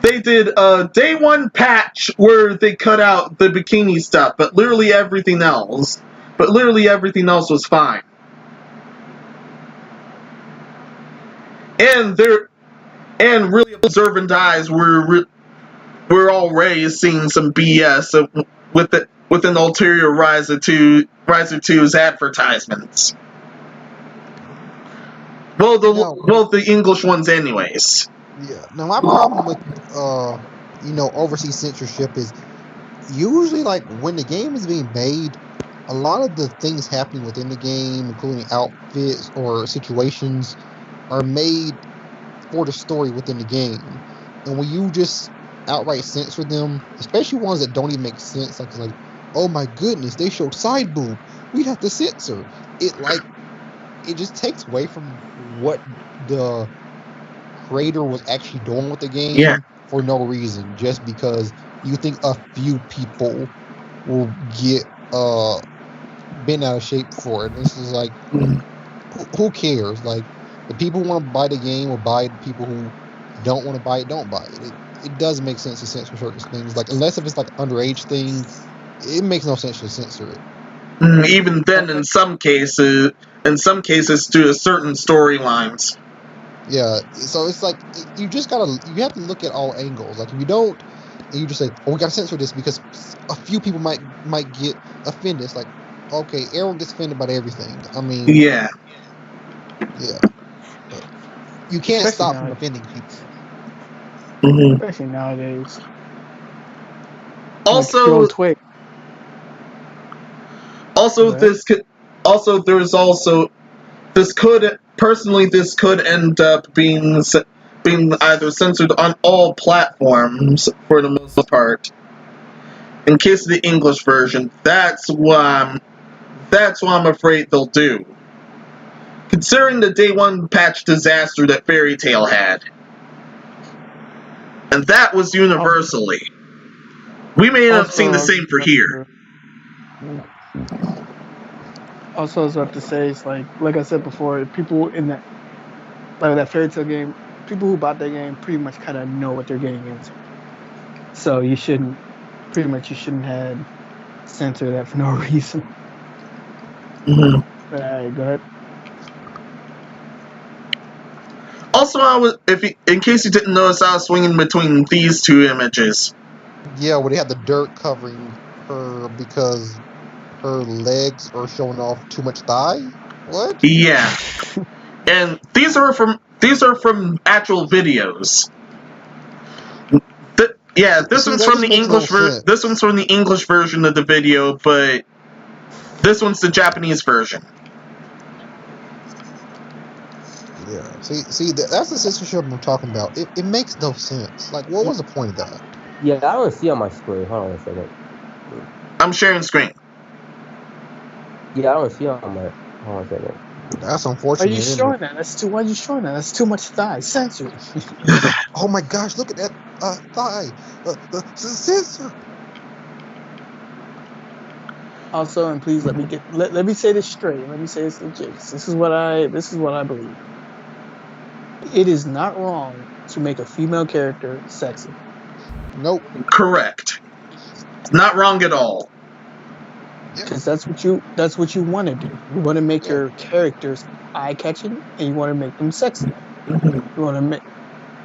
they did a day one patch where they cut out the bikini stuff, but literally everything else was fine. And really observant eyes were already seeing some BS within Ulterior Riser 2's advertisements. Well, the English ones anyways. Yeah. Now my problem with overseas censorship is usually like when the game is being made, a lot of the things happening within the game, including outfits or situations, are made for the story within the game. And when you just outright censor them, especially ones that don't even make sense, like oh my goodness, they showed side boob, we have to censor it. Like, it just takes away from what the creator was actually doing with the game for no reason, just because you think a few people will get bent out of shape for it. This is like, who cares? Like, the people who want to buy the game will buy it. People who don't want to buy it don't buy it. It does make sense to censor certain things. Like, unless if it's like underage thing, it makes no sense to censor it. Even then, in some cases, due to certain storylines. Yeah, so it's like you have to look at all angles. Like, if you don't, and you just say, "Oh, we gotta censor this because a few people might get offended." It's like, okay, everyone gets offended by everything. I mean, yeah. But you can't stop from offending people. Especially nowadays. Also, this could end up being either censored on all platforms for the most part. In case of the English version, that's what I'm afraid they'll do. Considering the day one patch disaster that Fairy Tail had. And that was universally. We may end up seeing the same for here. Also, I was about to say, it's like I said before, people in that Fairy Tail game, people who bought that game pretty much kind of know what they're getting into. So you shouldn't pretty much you shouldn't have censored that for no reason. Mhm. But alright, go ahead. Also, in case you didn't notice, I was swinging between these two images. Yeah, where they have the dirt covering her because her legs are showing off too much thigh. What? Yeah, and these are from actual videos. This See, one's that from just the makes no English sense. this one's from the English version of the video, but this one's the Japanese version. Yeah. See, that's the censorship I'm talking about. It makes no sense. Like, what was the point of that? Yeah, I don't see on my screen. Hold on a second. I'm sharing screen. Yeah, I don't see on my. Hold on a second. That's Why are unfortunate. you isn't it? showing that? Why are you showing that? That's too much thigh. Censor it. Oh my gosh! Look at that thigh. The censor. Also, and please let me say this straight. Let me say this legit. This is what I believe. It is not wrong to make a female character sexy. Nope. Correct. Not wrong at all. Because that's what you want to do. You want to make your characters eye catching, and you want to make them sexy. You want to make,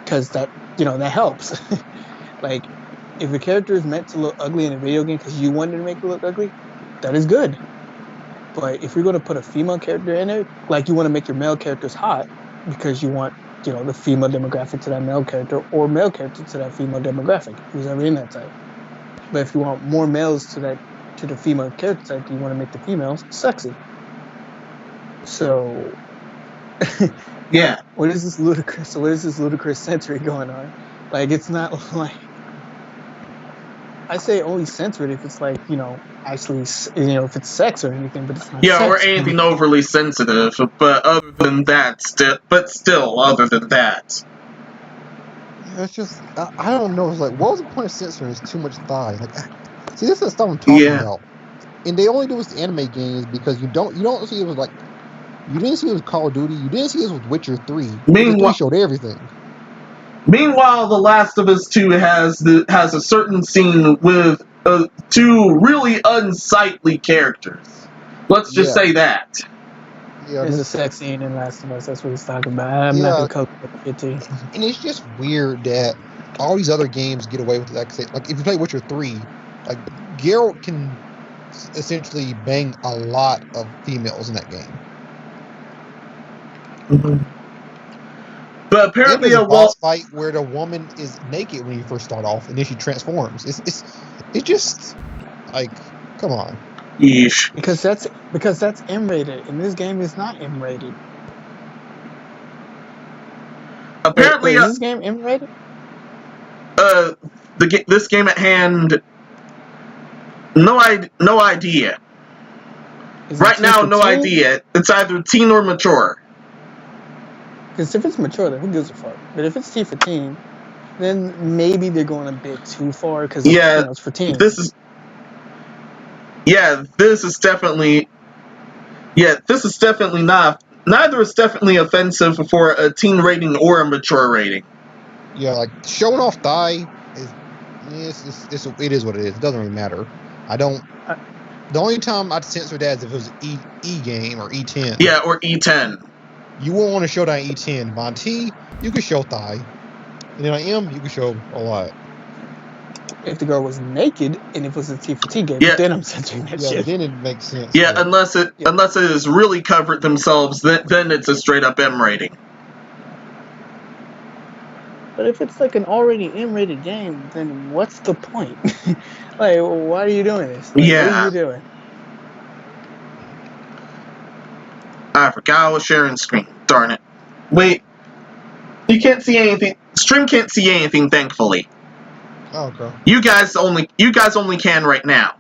because that that helps. Like, if a character is meant to look ugly in a video game because you wanted to make it look ugly, that is good. But if you're going to put a female character in it, like you want to make your male characters hot because you want the female demographic to that male character, or male character to that female demographic, who's ever in that type. But if you want more males to the female character type, you want to make the females sexy. So, Yeah. what is this ludicrous censoring going on? Like, it's not like, I say only censor it if it's like actually if it's sex or anything, but it's not. Yeah, or sex. anything overly sensitive. But other than that, other than that. It's just I don't know. It's like, what was the point of censoring? It's too much thigh. Like, see, this is stuff I'm talking about. And they only do this to anime games because you don't see it was like, you didn't see it with Call of Duty. You didn't see it with Witcher 3. Witcher 3 showed everything. Meanwhile, The Last of Us 2 has a certain scene with two really unsightly characters. Let's just say that. Yeah, there's a sex scene in Last of Us. That's what he's talking about. I'm not gonna cover it to you. And it's just weird that all these other games get away with it. Like if you play Witcher 3, like Geralt can essentially bang a lot of females in that game. Mm-hmm. But apparently, a boss fight where the woman is naked when you first start off, and then she transforms. It's just like, come on. Yeesh. Because that's M-rated, and this game is not M-rated. Apparently, is this game M-rated? This game at hand, no idea. Right now, no idea. It's either teen or mature. Because if it's mature, then who gives a fuck? But if it's T for teen, then maybe they're going a bit too far because it's for teen. This is definitely not. Neither is definitely offensive for a teen rating or a mature rating. Yeah, like showing off thigh it is what it is. It doesn't really matter. The only time I'd censor that is if it was an E game or E10. Yeah, or E10. You won't want to show that E10. But on T, you can show thigh. And then on M, you can show a lot. If the girl was naked and if it was a T for T game, then I'm censoring that shit. Then it makes sense. Yeah, unless it has really covered themselves, then it's a straight up M rating. But if it's like an already M-rated game, then what's the point? Like, why are you doing this? Like, what are you doing? I forgot I was sharing screen. Darn it. Wait. You can't see anything. Stream can't see anything, thankfully. Oh, okay. You guys only can right now.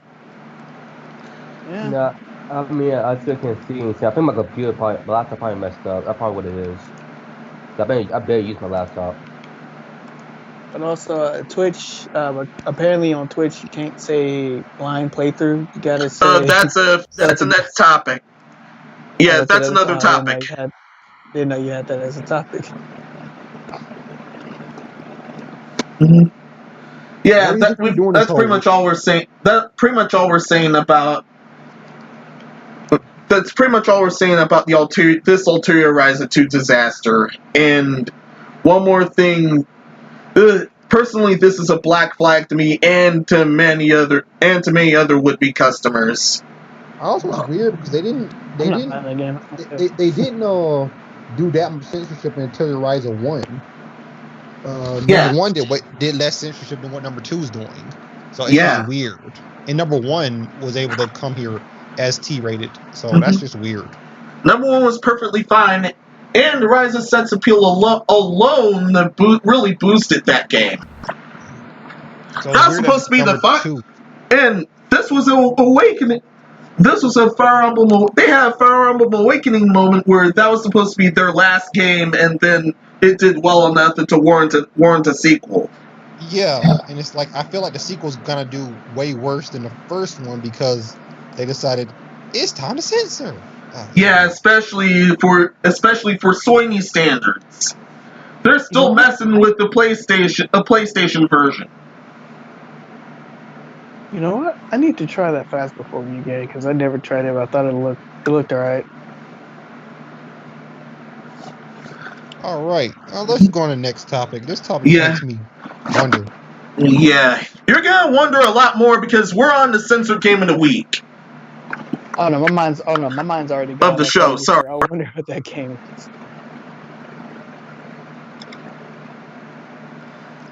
Yeah. No, I mean, I still can't see anything. I think my computer my laptop probably messed up. That's probably what it is. I better use my laptop. But also, Twitch, apparently on Twitch, you can't say blind playthrough. You gotta say... That's a next topic. Yeah, that's another topic. Didn't know you had that as a topic. Mm-hmm. Yeah, What do you think they're doing that's this pretty whole- much all we're saying. That's pretty much all we're saying about. That's pretty much all we're saying about the this Ulterior Horizon 2 disaster. And one more thing, personally, this is a black flag to me and to many other would-be customers. Also, it's weird because they didn't I'm not playing that game. they didn't do that much censorship in Ulterior Horizon 1. Yeah. Number 1 did less censorship than what number 2 is doing. So it's Yeah. just weird. And number 1 was able to come here as T-rated. So Mhm. that's just weird. Number 1 was perfectly fine, and Horizon sex appeal alone really boosted that game. So That's weird supposed to be the number fun. 2. And this was an awakening. This was a Fire Emblem. They had a Fire Emblem Awakening moment where that was supposed to be their last game, and then it did well enough to warrant a sequel. Yeah, and it's like I feel like the sequel's gonna do way worse than the first one because they decided it's time to censor. Yeah, especially for Sony standards. They're still messing with the PlayStation version. You know what? I need to try that Fast Before You game because I never tried it. But I thought it looked alright. All right, let's go on to the next topic. This topic makes me wonder. Yeah, you're gonna wonder a lot more because we're on the censored game of the week. Oh no, my mind's already gone. Of the show, sorry. I wonder what that game is.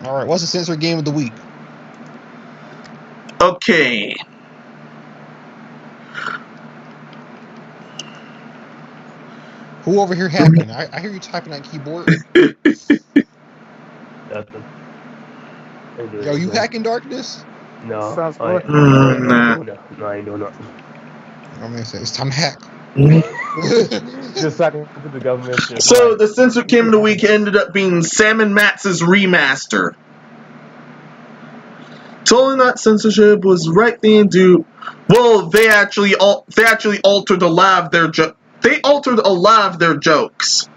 All right, what's the censored game of the week? Okay. Who over here hacking? I hear you typing on keyboard. Nothing. Yo, you hacking Darkness? No. Sounds I good. Nah. No, I ain't doing nothing. I'm gonna say it's time to hack. Just talking to the government. So the censored game of the week ended up being Sam & Max's remaster. Totally not censorship was right thing to do. Well, they actually altered a lot of their They altered a lot of their jokes.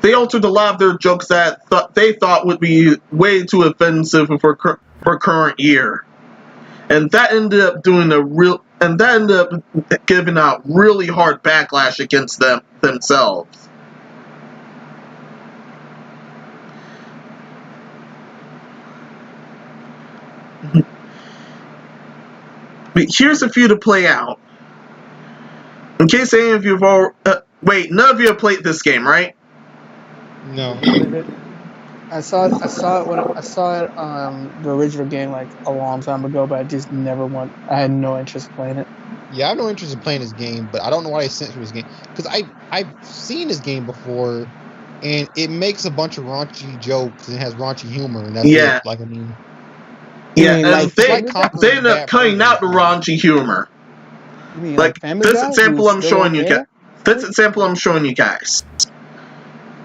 They altered a lot of their jokes that they thought would be way too offensive for current year, and that ended up giving out really hard backlash against them themselves. But here's a few to play out. In case any of you have all wait, none of you have played this game, right? No. I saw it the original game like a long time ago, but I just I had no interest in playing it. Yeah, I have no interest in playing this game, but I don't know why they censored this game. Because I've seen this game before, and it makes a bunch of raunchy jokes and has raunchy humor, and that's it. Like, I mean... Yeah, mean, and like, they Conquering end up Bad cutting out the Fur. raunchy humor. You mean Like Family this Guy, example who's I'm still showing you on guys. air? This example I'm showing you guys.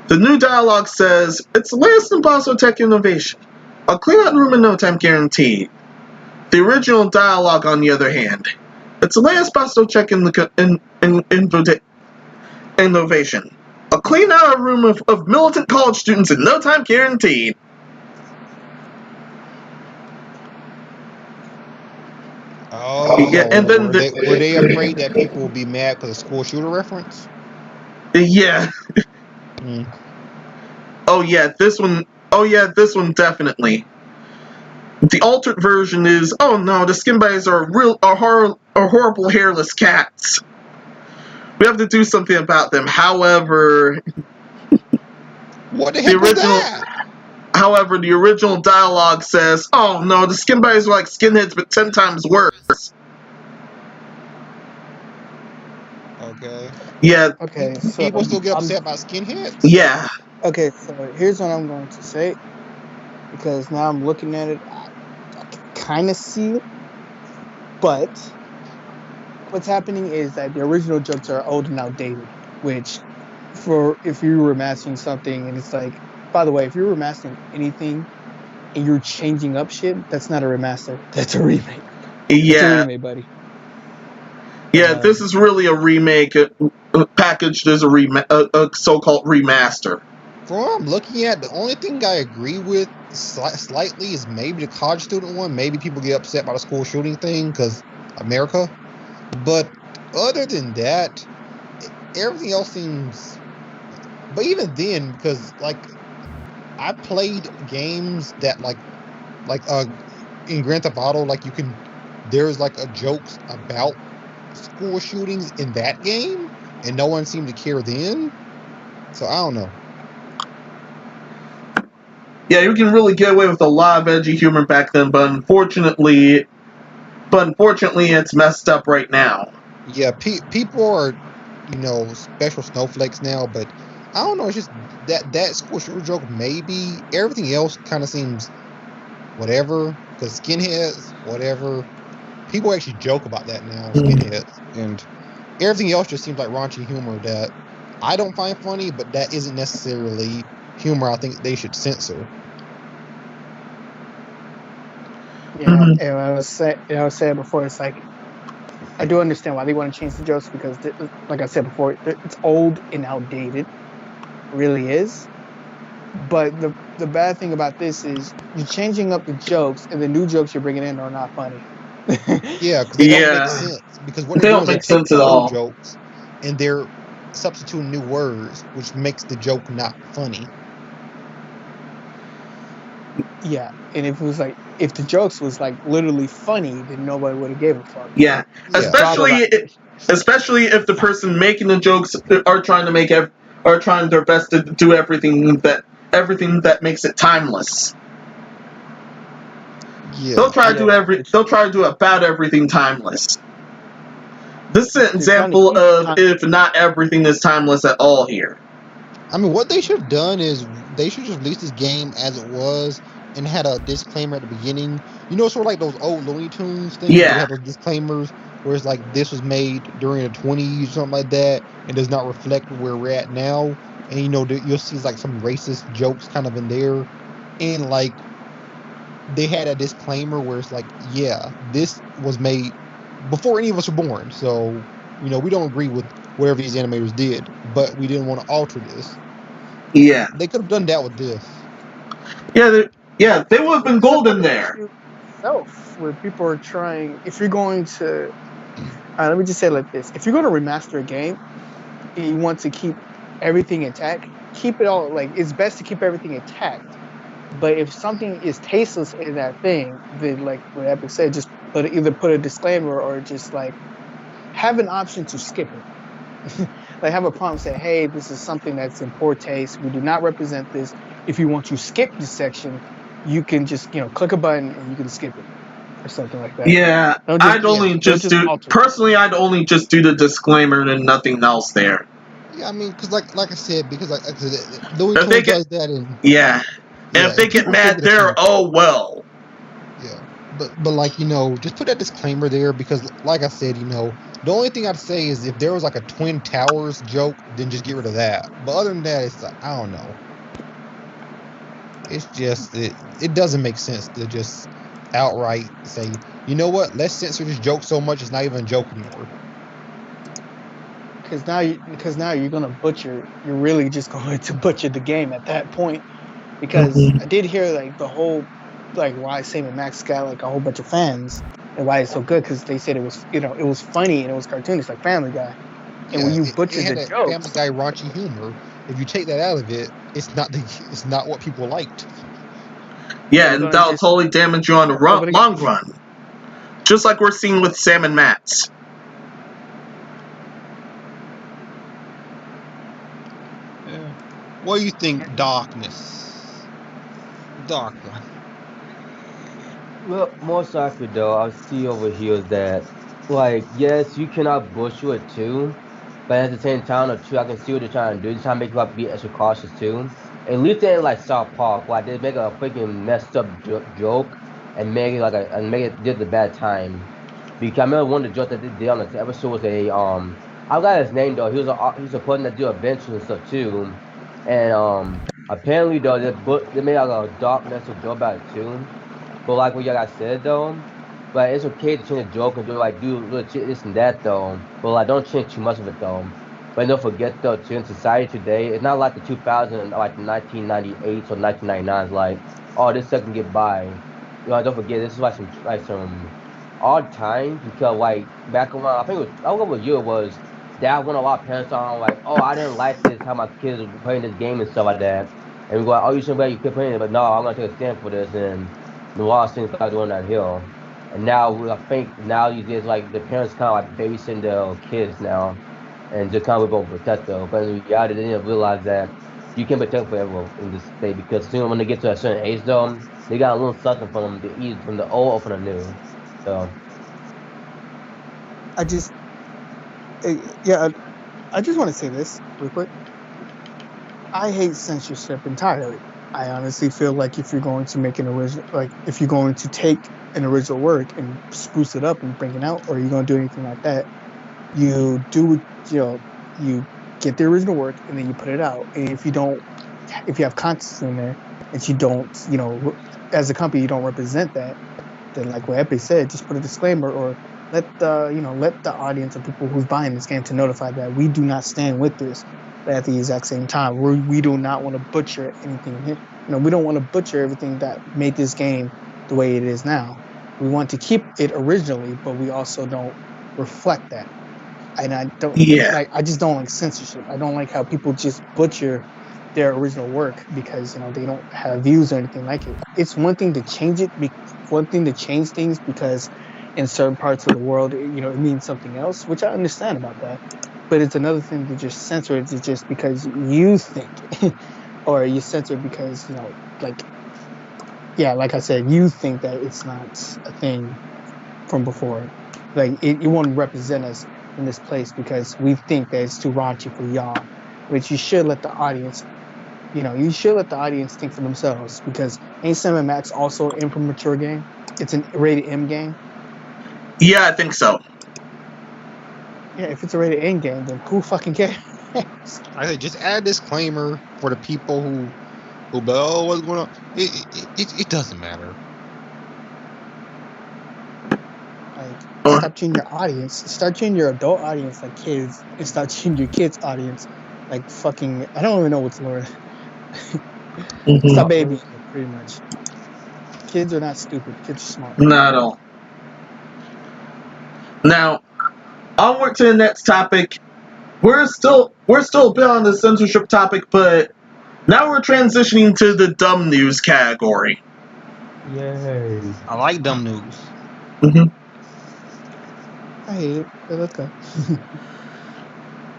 The new dialogue says, "It's the latest impossible tech innovation. I'll clean out the room in no time, guaranteed." The original dialogue, on the other hand, "It's the latest possible tech innovation. I'll clean out a room of militant college students in no time, guaranteed." Oh, Yeah, and then were they afraid that people will be mad because of school shooter reference? Yeah. Mm. Oh yeah, this one definitely. The altered version is, "Oh no, the skin bites are horrible hairless cats. We have to do something about them." However, What the heck was that? However, the original dialogue says, "Oh no, the skin bites are like skinheads but 10 times worse." Okay. Yeah. Okay, so People still get upset about skinheads? Yeah. Okay, so here's what I'm going to say, because now I'm looking at it, I can kind of see it, but what's happening is that the original jokes are old and outdated, which, if you were remastering something, and it's like, by the way, if you're remastering anything and you're changing up shit, that's not a remaster, that's a remake. It's a remake, buddy. Yeah, this is really a remake packaged as a so-called remaster. from what I'm looking at, the only thing I agree with slightly is maybe the college student one. Maybe people get upset by the school shooting thing because America. But other than that, everything else seems. But even then, because like I played games that like in Grand Theft Auto, like there's like a jokes about school shootings in that game, and no one seemed to care then. So I don't know. Yeah, you can really get away with a lot of edgy humor back then, but unfortunately, it's messed up right now. Yeah, people are, special snowflakes now, but I don't know. It's just that school shooter joke. Maybe everything else kind of seems whatever. Because skinheads, whatever. People actually joke about that now, skinheads, and everything else just seems like raunchy humor that I don't find funny, but that isn't necessarily humor I think they should censor. Yeah, and I was saying before, it's like I do understand why they want to change the jokes because, like I said before, it's old and outdated. It really is. But the bad thing about this is you're changing up the jokes, and the new jokes you're bringing in are not funny. Yeah, because they don't make sense. Because what they don't doing make is they're sense taking at all. jokes, and they're substituting new words, which makes the joke not funny. Yeah, and if the jokes was like literally funny, then nobody would have gave a fuck. Yeah, especially if the person making the jokes are trying their best to do everything that makes it timeless. Yeah, They'll try to do about everything timeless. This is an example of if not everything is timeless at all here. I mean, what they should have done is they should just release this game as it was and had a disclaimer at the beginning. Sort of like those old Looney Tunes things. Yeah. They have those disclaimers where it's like this was made during the 20s or something like that and does not reflect where we're at now. And you'll see like some racist jokes kind of in there. And like they had a disclaimer where it's like, yeah, this was made before any of us were born. So, we don't agree with whatever these animators did, but we didn't want to alter this. Yeah. They could have done that with this. Yeah, they would have been golden there. Where people are trying, if you're going to, let me just say it like this: if you're going to remaster a game and you want to keep everything intact, keep it all. Like it's best to keep everything intact. But if something is tasteless in that thing, then like what Epic said, just either put a disclaimer or just like have an option to skip it. Like have a prompt say, hey, this is something that's in poor taste. We do not represent this. If you want to skip this section, you can just click a button and you can skip it or something like that. Yeah, I'd only just do the disclaimer and nothing else there. Yeah, I mean, because like I said, because like Looney Tunes does that, and and if they get mad there, oh well. Yeah, but like just put that disclaimer there because, like I said, the only thing I'd say is if there was like a Twin Towers joke, then just get rid of that. But other than that, it's like, I don't know. It's just it doesn't make sense to just outright say, you know what, let's censor this joke so much it's not even a joke anymore. Because now you're gonna butcher. You're really just going to butcher the game at that point. Because I did hear like the whole why Sam and Max got like a whole bunch of fans and why it's so good because they said it was it was funny and it was cartoonish like Family Guy. And when you butcher the jokes, Family Guy raunchy humor, if you take that out of it, it's not what people liked. Yeah, and that'll totally damage you on the long run. Just like we're seeing with Sam and Max. Yeah. What do you think, Darkness? Well, most likely though, I see over here is that, like, yes, you cannot butcher it too, but at the same time, I can see what they're trying to do. They're trying to make you have to be extra cautious too. At least they ain't like South Park, like they make a freaking messed up joke and make it did the bad time. Because I remember one of the jokes that they did on the episode was I forgot his name though. He was a person that do adventures and stuff too, and apparently though they made like a dark mess of joke about it too. But like what y'all guys said though, but it's okay to change a joke and do little this and that though. But like don't change too much of it though. But don't forget though, too, in society today, it's not like the 2000, like the 1998 or 1999s. Like, oh, this stuff can get by. Don't forget, this is like some odd times because like back around, I think it was, I don't know what year it was. That when a lot of parents are like, oh, I didn't like this how my kids were playing this game and stuff like that. And we go, oh, you shouldn't let you quit playing it, but no, I'm gonna take a stand for this. And a lot of things started doing that hill. And now I think now these days, like the parents kind of like babysitting their kids now and just kind of going to protect them. But in reality, they didn't realize that you can't protect forever in this state because soon when they get to a certain age, though, they got a little something from them to eat from the old or from the new. So I just want to say this real quick. I hate censorship entirely. I honestly feel like if you're going to make an original, like if you're going to take an original work and spruce it up and bring it out, or you're going to do anything like that, you do, you get the original work and then you put it out. And if you have content in there and you don't, as a company, you don't represent that, then like what Epic said, just put a disclaimer or let the audience of people who's buying this game to notify that we do not stand with this. But at the exact same time, we do not want to butcher anything here. We don't want to butcher everything that made this game the way it is now. We want to keep it originally, but we also don't reflect that. And I don't. Yeah. I just don't like censorship. I don't like how people just butcher their original work because they don't have views or anything like it. It's one thing to change it. One thing to change things because in certain parts of the world, it means something else, which I understand about that. But it's another thing to just censor it just because you think, or you censor it because like I said, you think that it's not a thing from before. Like it won't represent us in this place because we think that it's too raunchy for y'all. But you should let the audience, think for themselves because ain't Sam & Max also an immature game? It's a rated M game. Yeah, I think so. Yeah, if it's a rated M game, then who fucking cares? I say just add a disclaimer for the people who what's going on. It doesn't matter. Like, stop treating your audience. Start treating your adult audience like kids, and start treating your kids' audience like fucking. I don't even know what's the word. Stop babying them, pretty much. Kids are not stupid. Kids are smart. Not at all. Now, onward to the next topic. We're still a bit on the censorship topic, but now we're transitioning to the dumb news category. yay! I like dumb news. Mm-hmm. I hate it, but let's go.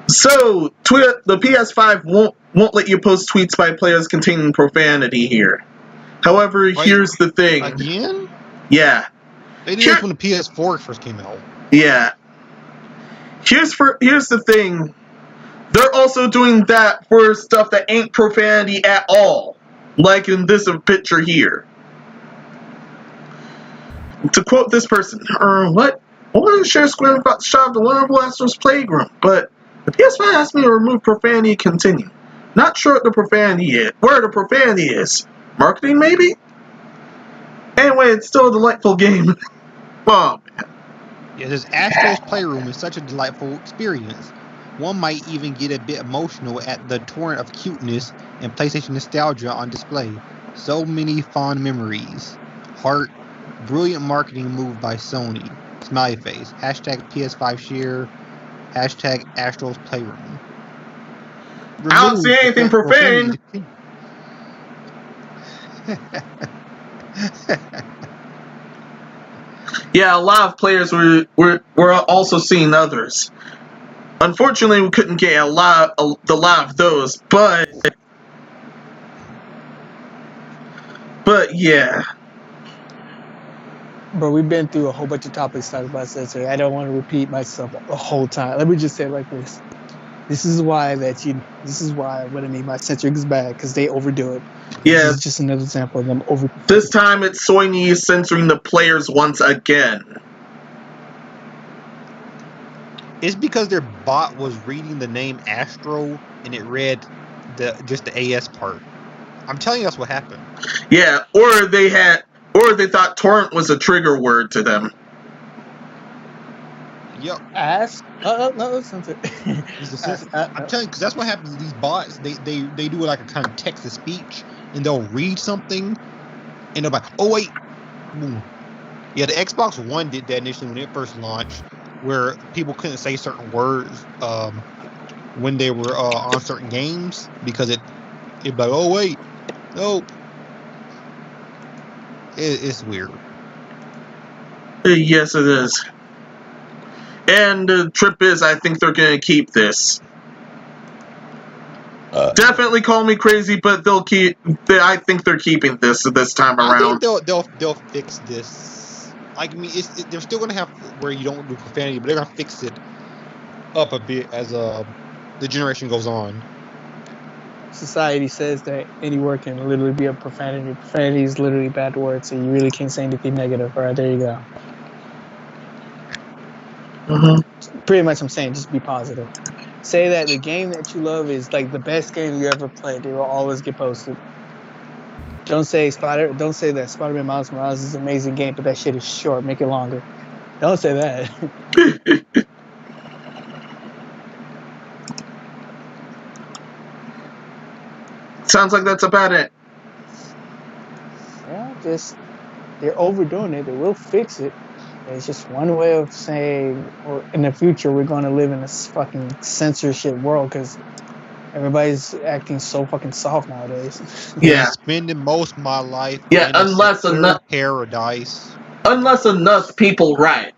So, the PS5 won't let you post tweets by players containing profanity here. However, here's the thing. Again? Yeah. They did this when the PS4 first came out. Yeah. Here's the thing. They're also doing that for stuff that ain't profanity at all. Like in this picture here. To quote this person, what? I wanted to share a screenshot of the Wonderful Astros playground, but the PS5 asked me to remove profanity and continue. Not sure what the profanity is. Where the profanity is. Marketing, maybe? Anyway, it's still a delightful game. Oh, man. Yeah, this Astros Playroom is such a delightful experience. One might even get a bit emotional at the torrent of cuteness and PlayStation nostalgia on display. So many fond memories. Heart. Brilliant marketing move by Sony. Smiley face. Hashtag PS5 share. Hashtag Astros Playroom. I don't see anything profane. Yeah, a lot of players were also seeing others. Unfortunately, we couldn't get a lot of those, but yeah. Bro, we've been through a whole bunch of topics talking about censoring. I don't want to repeat myself the whole time. Let me just say it like this. This is why what I mean by censoring is bad, because they overdo it. Yeah. This is just another example of them over. This time it's Sony censoring the players once again. It's because their bot was reading the name Astro and it read just the AS part. I'm telling you that's what happened. Yeah, or they thought torrent was a trigger word to them. Yep. Ask. No, censor. It's the sense. I'm telling you, because that's what happens to these bots. They do like a kind of text to speech, and they'll read something, and they're like, oh wait, boom. Yeah, the Xbox One did that initially when it first launched, where people couldn't say certain words when they were on certain games because it'd be like, oh wait, no, it's weird. Yes, it is. And the trip is, I think they're going to keep this. Definitely call me crazy, but they'll keep. I think they're keeping this time I around. think they'll fix this. Like, I mean, they're still gonna have where you don't do profanity, but they're gonna fix it up a bit as the generation goes on. Society says that any word can literally be a profanity. Profanity is literally bad words, so you really can't say anything negative. All right, there you go. Mm-hmm. Pretty much, I'm saying just be positive. Say that the game that you love is like the best game you ever played. It will always get posted. Don't say that Spider-Man Miles Morales is an amazing game, but that shit is short. Make it longer. Don't say that. Sounds like that's about it. Yeah, just they're overdoing it. They will fix it. It's just one way of saying, or in the future, we're going to live in this fucking censorship world because everybody's acting so fucking soft nowadays. Yeah. I'm spending most of my life Yeah, in a unless secure enough paradise. Unless enough people riot.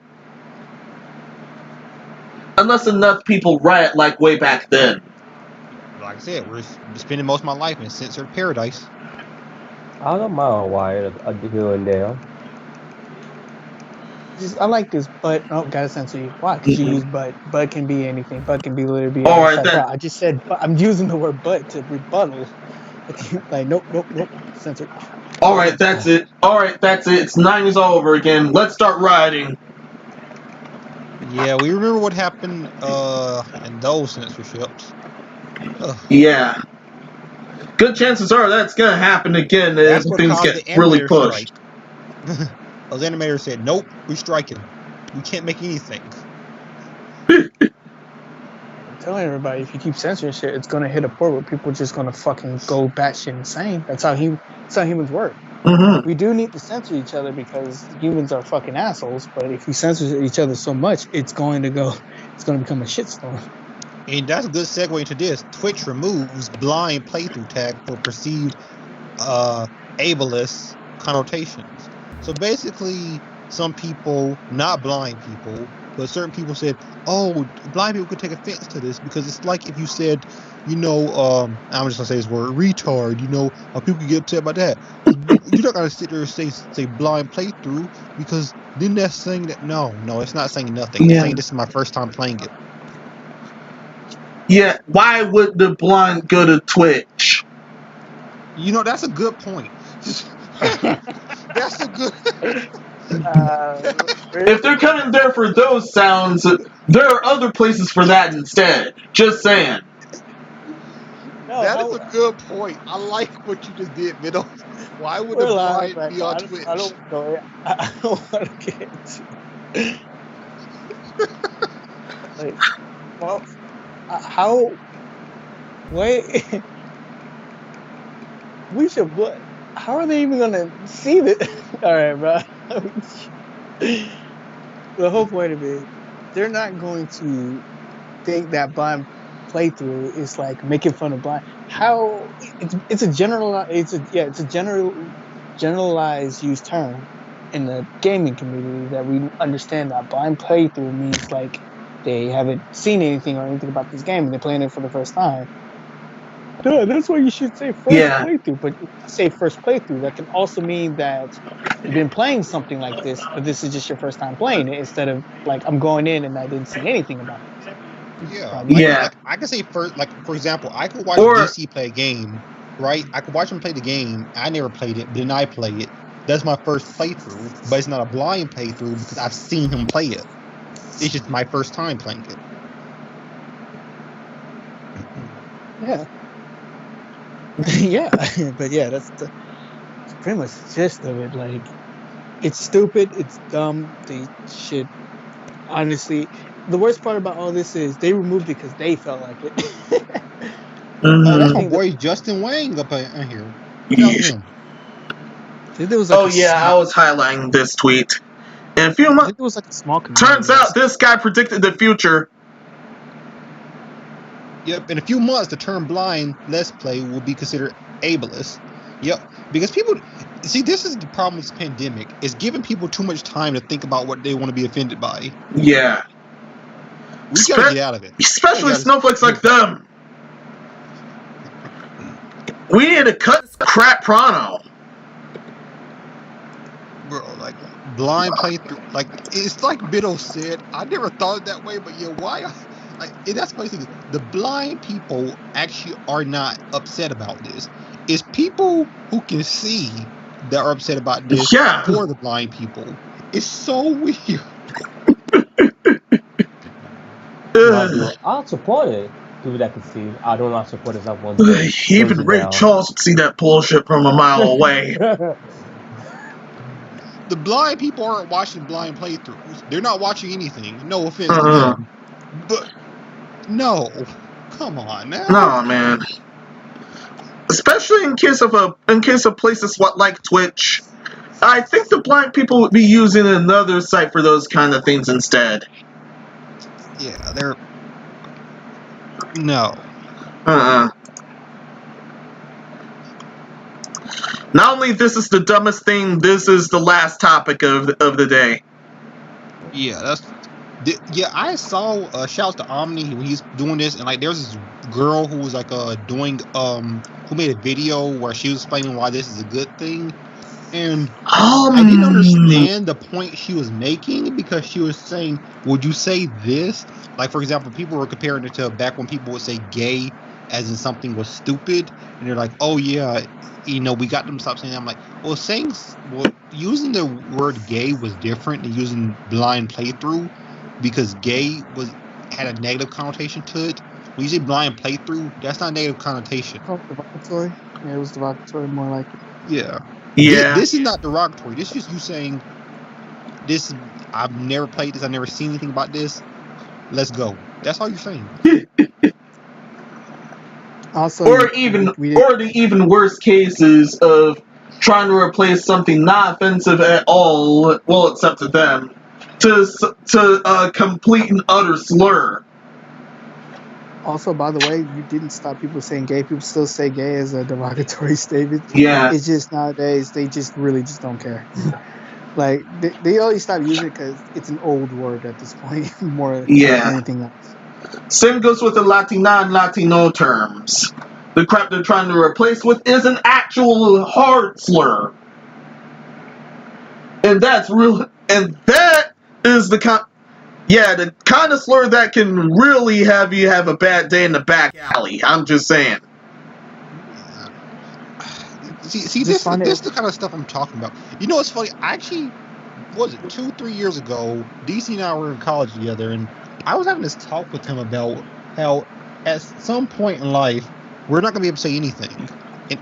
Unless enough people riot like way back then. Like I said, we're spending most of my life in a censored paradise. I don't mind why here and there. I like this, but gotta censor you. Why? Because you use but. But can be anything. But can be literally be. All right, then. I just said. But. I'm using the word but to rebuttal. Like nope. Censor. All right, that's it. It's 9 is all over again. Let's start rioting. Yeah, we remember what happened in those censorships. Ugh. Yeah. Good chances are that's gonna happen again as things get really pushed. Those animators said, nope, we're striking. We can't make anything. I'm telling everybody, if you keep censoring shit, it's gonna hit a point where people are just gonna fucking go batshit insane. That's how humans work. Mm-hmm. We do need to censor each other because humans are fucking assholes. But if we censor each other so much, it's going to become a shitstorm. And that's a good segue into this. Twitch removes blind playthrough tag for perceived ableist connotations. So basically, some people, not blind people, but certain people said, oh, blind people could take offense to this because it's like if you said, I'm just going to say this word, retard, how people get upset about that. You're not going to sit there and say blind playthrough because then that's saying that, no, it's not saying nothing. Yeah. It's saying this is my first time playing it. Yeah, why would the blind go to Twitch? That's a good point. That's a good... If they're coming there for those sounds, there are other places for that instead. Just saying. That is a good point. I like what you just did, Middle. Why would the blind be on Twitch? I don't want to get into it. Well, how? Wait. How are they even gonna see this? All right, bro. The whole point of it, they're not going to think that blind playthrough is like making fun of blind. How? It's a generalized used term in the gaming community that we understand that blind playthrough means like they haven't seen anything or anything about this game and they're playing it for the first time. Duh, that's why you should say first playthrough. But if you say first playthrough, that can also mean that you've been playing something like this, but this is just your first time playing it instead of like I'm going in and I didn't see anything about it. Yeah. Like, I can say first, like for example, I could watch DC play a game, right? I could watch him play the game. I never played it, but then I play it. That's my first playthrough, but it's not a blind playthrough because I've seen him play it. It's just my first time playing it. Yeah. Yeah, but yeah, that's pretty much the gist of it. Like, it's stupid, it's dumb. They should honestly, the worst part about all this is they removed it because they felt like it. Oh, that's Mhm. my boy Justin Wang up in here. Look out him. I think there was like Oh yeah, I was highlighting this tweet. In a few I months, think there was like a small community. turns out this guy predicted the future. Yep, in a few months, the term blind let's play will be considered ableist. Yep, because people see this is the problem with this pandemic. It's giving people too much time to think about what they want to be offended by. Yeah, We gotta get out of it. especially We gotta- snowflakes like them. We need to cut this crap pronto. Bro, like blind playthrough, like it's like Biddle said. I never thought it that way, but yeah, why? Like and that's basically the blind people actually are not upset about this. It's people who can see that are upset about this Yeah. for the blind people. It's so weird. Ugh. I'll support it. People that can see. I do not support it. One thing. Even Ray Charles would see that bullshit from a mile away. The blind people aren't watching blind playthroughs. They're not watching anything. No offense to Uh-huh. them. But no. Come on now. No, man. Especially in case of places like Twitch. I think the blind people would be using another site for those kind of things instead. Yeah, they're no. Not only this is the dumbest thing, this is the last topic of the day. Yeah, yeah. I saw shouts to Omni when he's doing this, and like there's this girl who was like doing who made a video where she was explaining why this is a good thing, and I didn't understand the point she was making because she was saying, "Would you say this?" Like for example, people were comparing it to back when people would say "gay" as in something was stupid, and they're like, "Oh yeah." You know, we got them to stop saying that. I'm like, using the word gay was different than using blind playthrough because gay had a negative connotation to it. When you say blind playthrough, that's not a negative connotation. Oh, derogatory? Yeah, it was derogatory, more like it. Yeah. Yeah. This is not derogatory. This is just you saying, this, I've never played this, I've never seen anything about this. Let's go. That's all you're saying. Also, Or the even worse cases of trying to replace something not offensive at all, well, except to them, to a complete and utter slur. Also, by the way, you didn't stop people saying gay. People still say gay as a derogatory statement. Yeah. It's just nowadays they just really just don't care. Like they only stop using it because it's an old word at this point more than anything else. Same goes with the Latina and Latino terms. The crap they're trying to replace with is an actual hard slur. And that's real. And that is the kind of slur that can really have you have a bad day in the back alley. I'm just saying. See, this is the kind of stuff I'm talking about. You know what's funny? I actually, what was it 2-3 years ago, DC and I were in college together, and I was having this talk with him about how at some point in life, we're not going to be able to say anything.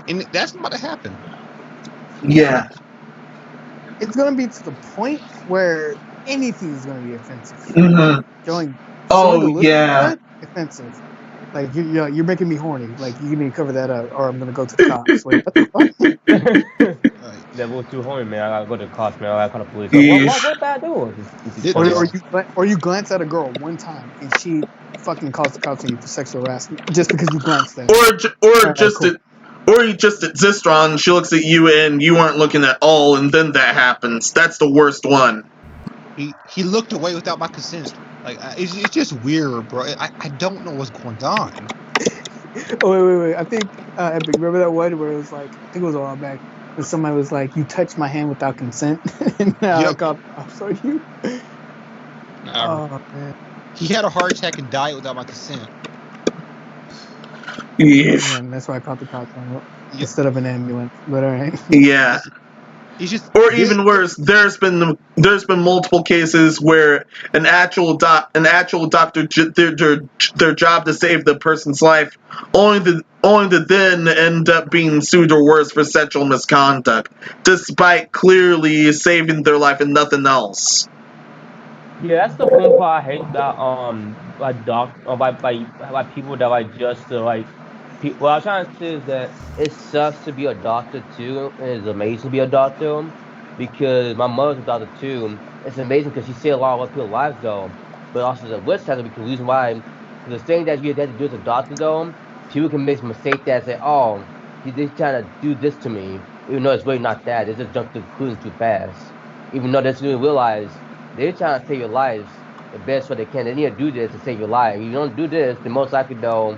And that's about to happen. Yeah. It's going to be to the point where anything is going to be offensive. Oh, yeah. Offensive. Like, you're making me horny. Like, you need to cover that up, or I'm going to go to the cops. Like, what the fuck? That was too horny, man. I gotta go to the cops, man. I gotta call the police. What did I do? Or you glance at a girl one time and she fucking calls the cops on you for sexual harassment just because you glanced at her. Or you just exist wrong. She looks at you and you aren't looking at all, and then that happens. That's the worst one. He looked away without my consent. Like it's just weird, bro. I don't know what's going on. Oh wait. I think Epic. Remember that one where it was like, I think it was a while back. And somebody was like, "You touched my hand without consent," and now I got off on you. Oh man. He had a heart attack and died without my consent. Yeah. And that's why I called the cops on it instead of an ambulance. But all right. Yeah. Even worse, there's been multiple cases where an actual doctor their job to save the person's life, only to then end up being sued or worse for sexual misconduct, despite clearly saving their life and nothing else. Yeah, that's the fun part I hate about by people that like just to like what I'm trying to say is that it sucks to be a doctor too, and it's amazing to be a doctor because my mother's a doctor too. It's amazing because she saved a lot of other people's lives though, but also the worst side because the reason why because the thing that you have to do as a doctor though, people can make mistakes that say, oh, he's trying to do this to me, even though it's really not that. They just jump to conclusions too fast, even though they just didn't realize. They're trying to save your lives the best way they can. They need to do this to save your life. If you don't do this, then most likely though,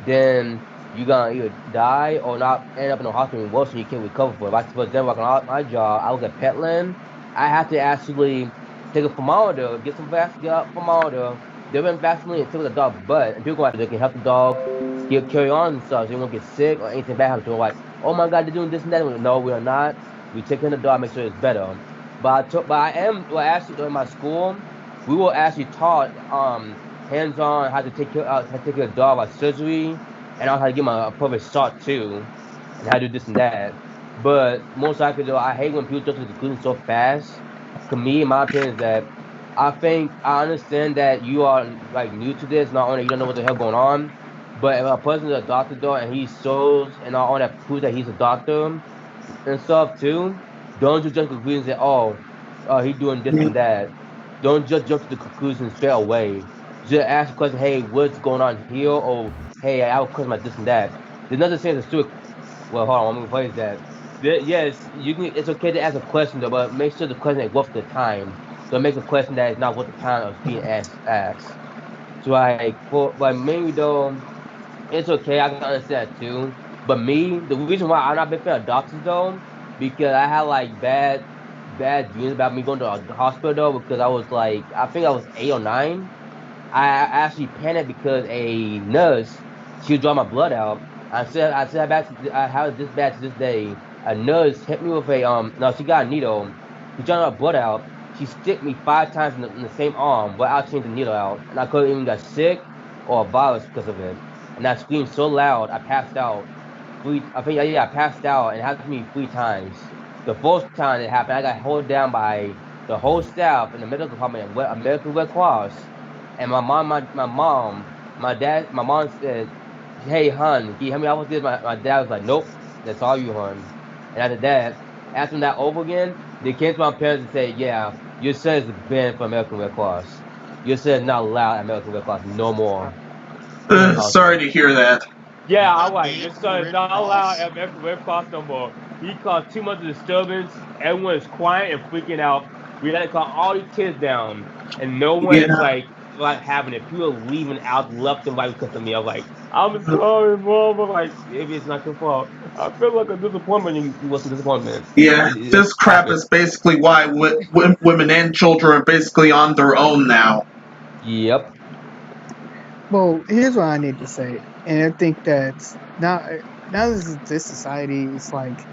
then you're gonna either die or not end up in the hospital worse than you can recover for. If I suppose then working on my job, I look at Petland, I have to actually take a thermometer, get some thermometer, different Vaseline and take the dog's butt, and people go out there can help the dog carry on and stuff. So they won't get sick or anything bad happens to them. Like, oh my god, they're doing this and that. No, we are not. We take care of the dog, make sure it's better. But I am well actually in my school, we were actually taught hands on how to take care of dog like surgery and how to give my appropriate shot too and how to do this and that. But most likely though, I hate when people jump to the conclusion so fast. To me, in my opinion, is that I think I understand that you are like new to this, not only you don't know what the hell going on, but if a person is a doctor though and he shows and not only that proves that he's a doctor and stuff too. Don't just jump to conclusions that he doing this and that. Don't just jump to the conclusion straight away. Just ask the question, hey, what's going on here? Or hey, I have a question about this and that. There's nothing saying to do. Well, hold on, let me phrase that. Yes, you can. It's okay to ask a question though, but make sure the question is worth the time. Don't make a question that is not worth the time of being asked. So but maybe though, it's okay. I can understand that too. But me, the reason why I'm not a big fan of doctors though, because I had like bad dreams about me going to the hospital though, because I was like, I think I was 8 or 9. I actually panicked because a nurse, she would draw my blood out. I have this bad to this day. A nurse hit me with no, she got a needle. She drew my blood out. She stick me 5 times in the same arm without changing the needle out, and I couldn't even get sick or a virus because of it. And I screamed so loud, I passed out. I passed out, and it happened to me 3 times. The first time it happened, I got held down by the whole staff in the medical department at American Red Cross. And my mom said, "Hey, hun, can you help me out with this?" My dad was like, "Nope, that's all you, hun." And after that over again, they came to my parents and said, "Yeah, your son is banned from American Red Cross. Your son is not allowed at American Red Cross no more." Sorry to hear that. Yeah, Not I'm like, banned your from son is Red not allowed Cross. at American Red Cross no more. He caused too much disturbance. Everyone is quiet and freaking out. We had to call all these kids down, and no one is Yeah. like having it. People are leaving out left and right because of me. I'm like, I'm sorry, mom. I'm like, maybe it's not your fault. I feel like a disappointment. You was a disappointment. Yeah, It this crap happened. is basically why women and children are basically on their own now. Yep. Well, here's what I need to say, and I think that now this society is like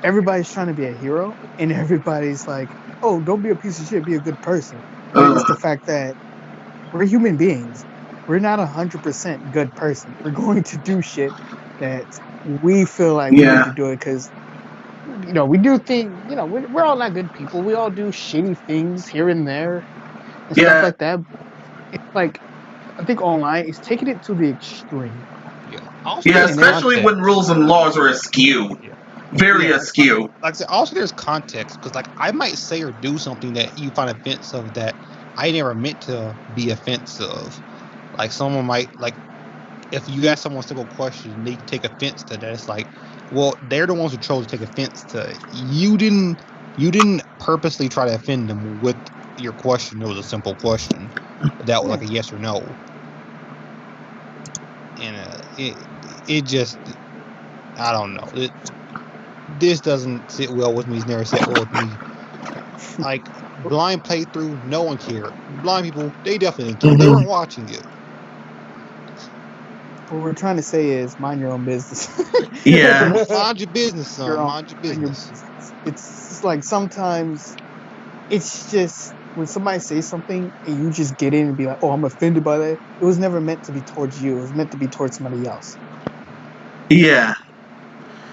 everybody's trying to be a hero, and everybody's like, "Oh, don't be a piece of shit, be a good person." But it's the fact that we're human beings. We're not 100% good person. We're going to do shit that we feel like we need to do it because we do things. We're all not good people. We all do shitty things here and there and stuff Yeah, like that. It's like I think online is taking it to the extreme. Yeah. Also, yeah, there's especially when context. rules and laws are askew. Yeah. Very Yeah. askew. Like I said, also there's context because like I might say or do something that you find offensive that I never meant to be offensive. Like someone might like if you ask someone a simple question and they take offense to that, it's like, well, they're the ones who chose to take offense to it. You didn't purposely try to offend them with your question. It was a simple question that was like a yes or no. And it just I don't know. This doesn't sit well with me. It's never sat well with me. Like blind playthrough, no one cared. Blind people, they definitely didn't care. They weren't watching it. What we're trying to say is mind your own business. Yeah. Mind your business, son. Mind your business. It's just like sometimes it's just when somebody says something and you just get in and be like, "Oh, I'm offended by that." It was never meant to be towards you. It was meant to be towards somebody else. Yeah.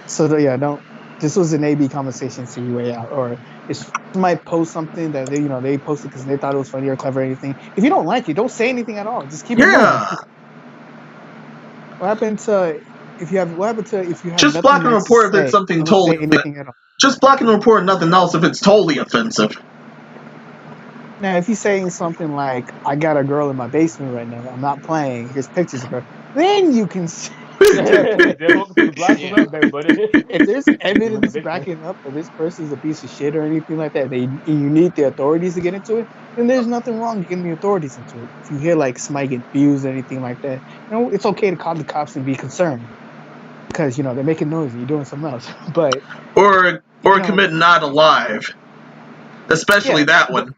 So yeah, don't. This was an AB conversation, so you way out, or If somebody posts something that they posted because they thought it was funny or clever or anything, if you don't like it, don't say anything at all. Just keep it moving. Yeah. What happened to if you have Just nothing block and nice report to if it's say, something don't totally. say anything at all. Just block and report nothing else if it's totally offensive. Now, if you're saying something like, "I got a girl in my basement right now. I'm not playing. Here's pictures of her," then you can say. They're welcome to the Black Web, everybody. If there's evidence backing up that this person's a piece of shit or anything like that, and you need the authorities to get into it, then there's nothing wrong with getting the authorities into it. If you hear like somebody get abused or anything like that, it's okay to call the cops and be concerned because they're making noise and you're doing something else. But Or commit not alive. Especially that one.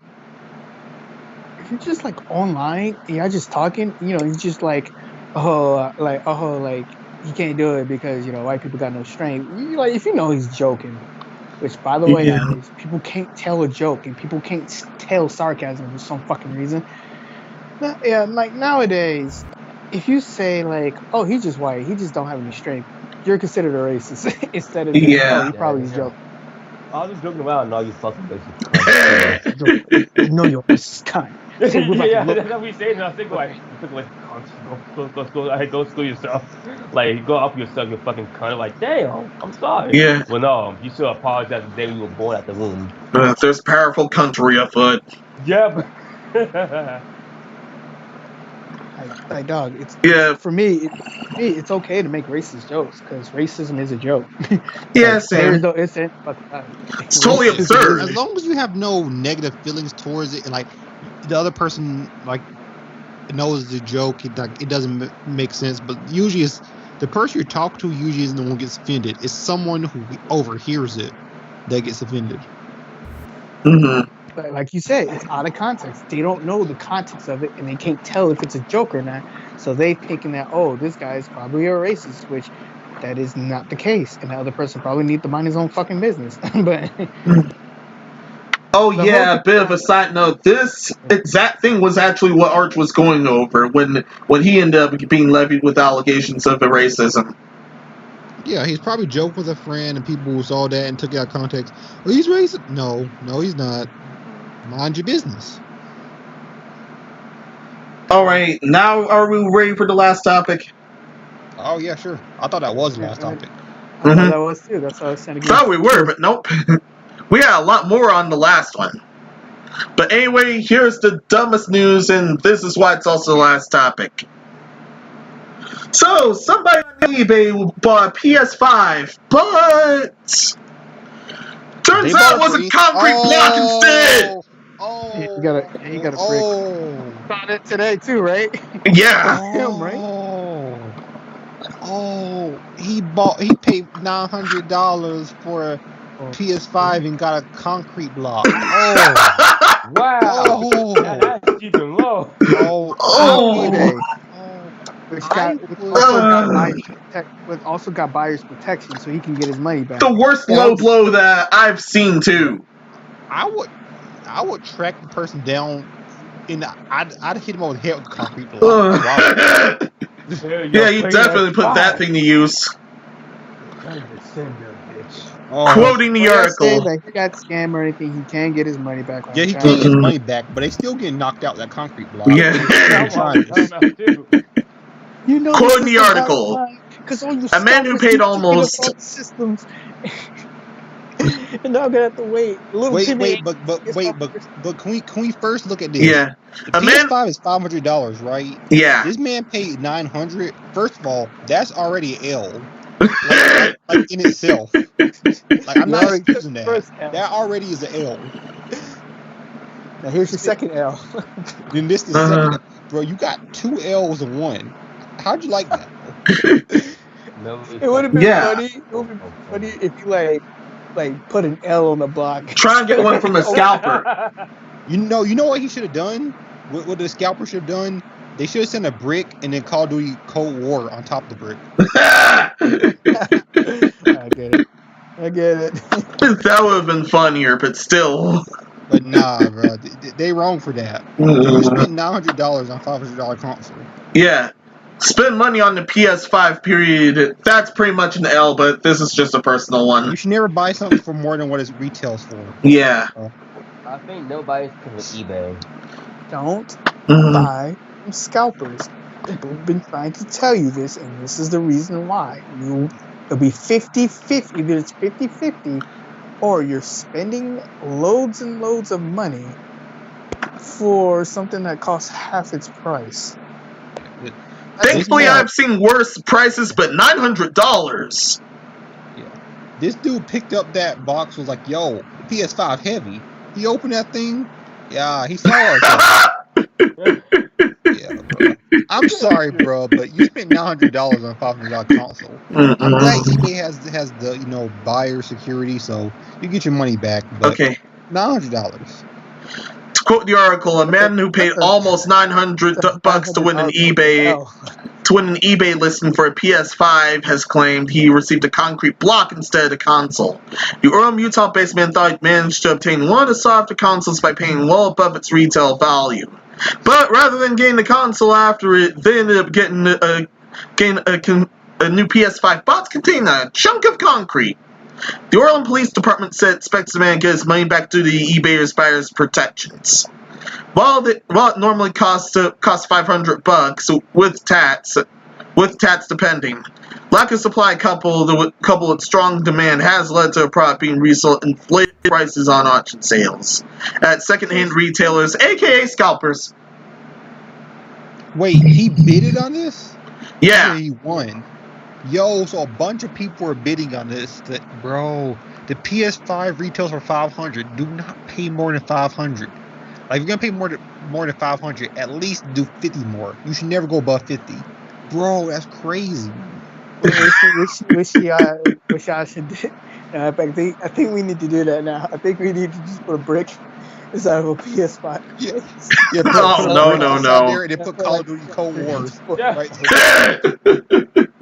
If you're just like online and you're just talking, you're just like he can't do it because white people got no strength. Like if he's joking, which by the way nowadays people can't tell a joke and people can't tell sarcasm for some fucking reason. Yeah, like nowadays, if you say like, "Oh, he's just white, he just don't have any strength," you're considered a racist instead of just, "Oh, he probably is joking." I was just joking around. No, you fucking racist. No, you're racist cunt. Yeah, that's what we say. And I think like, go screw yourself. Like, go up yourself, you fucking cunt. Like, damn, I'm sorry. Yeah. Well, no, you should apologize the day you were born at the womb. There's powerful country afoot. Yeah. Like dog, for me, it's okay to make racist jokes because racism is a joke. Yeah, same. It's totally absurd. As long as you have no negative feelings towards it, and like the other person like knows the joke, it doesn't make sense. But usually, it's the person you talk to usually isn't the one who gets offended. It's someone who overhears it that gets offended. Mm-hmm. But like you said, it's out of context. They don't know the context of it, and they can't tell if it's a joke or not. So they thinking that, oh, this guy is probably a racist, which that is not the case. And the other person probably need to mind his own fucking business. But a bit of a side note. This exact thing was actually what Arch was going over when he ended up being levied with allegations of racism. Yeah, he's probably joked with a friend, and people saw that and took it out of context. Well, he's racist. No, he's not. Mind your business. All right, now are we ready for the last topic? Oh yeah, sure. I thought that was the last topic. I thought that was too. That's what I was saying. Thought we were, but nope. We had a lot more on the last one. But anyway, here's the dumbest news, and this is why it's also the last topic. So, somebody on eBay bought a PS5, but turns out it was a concrete block instead. Oh, you got a break. Found it today too, right? Yeah. Him, right? He paid $900 for a PS5 and got a concrete block. Oh, wow. That's cheap and low. eBay. Which also got buyer's protection, so he can get his money back. The worst low blow that I've seen too. I would track the person down, and I'd hit him over the head with the concrete block. Yeah, you definitely put that thing to use. Quoting the article. That he got scammed or anything, he can get his money back. Yeah, he can get his money back, but they still getting knocked out that concrete block. Yeah. Quoting the article. A man who paid almost. Systems. And now I'm gonna have to wait. But can we first look at this? Yeah. The PS5 is $500, right? Yeah. This man paid $900. First of all, that's already an L. like in itself. Like I'm not excusing that. That already is an L. Now here's your second L. Then this is the second. Bro, you got 2 L's in one. How'd you like that? It would have been funny. It would have been funny if you like put an L on the block. Try and get one from a scalper. You know what he should have done? What the scalper should have done? They should have sent a brick and then Call of Duty Cold War on top of the brick. I get it. That would have been funnier, but still. But nah, bro. They wrong for that. You spent $900 on $500 console. Yeah. spend money on the PS5 period. That's pretty much an L, but this is just a personal You one. should never buy something for more than what it retails for. Yeah. I think nobody's with eBay. Don't Mhm. buy from scalpers. I've been trying to tell you this, and this is the reason why. It'll be 50-50. Either it's 50-50, or you're spending loads and loads of money for something that costs half its price. Thankfully, Yeah. I've seen worse prices, but $900. This dude picked up that box, was like, yo, PS5 heavy. He opened that thing. Yeah, he saw it. Yeah, bro. I'm sorry, bro, but you spent $900 on a $500 console. I'm glad eBay has the buyer security, so you get your money back. But Okay. $900. To quote the article, a man who paid almost $900 to win an eBay listing for a PS5 has claimed he received a concrete block instead of the console. The Orem, Utah-based man thought he managed to obtain one of the softer consoles by paying well above its retail value. But rather than getting the console after it, they ended up getting a new PS5 box containing a chunk of concrete. The Orland Police Department said it expects the man to get his money back due to the eBay's buyer's protections. While it normally costs $500 with tax depending, lack of supply coupled with strong demand has led to a product being resold at inflated prices on auction sales at secondhand retailers, aka scalpers. Wait, he bidded on this? Yeah. He won. Yo, so a bunch of people were bidding on this. Bro, the PS5 retails for $500. Do not pay more than $500. Like, if you're gonna pay more than $500, at least do 50 more. You should never go above 50. Bro, that's crazy. Wish I should do. I think we need to do that now. I think we need to just put a brick inside of a PS5. Yeah, no. There and they put Call of Duty Cold Wars. Yeah. Right.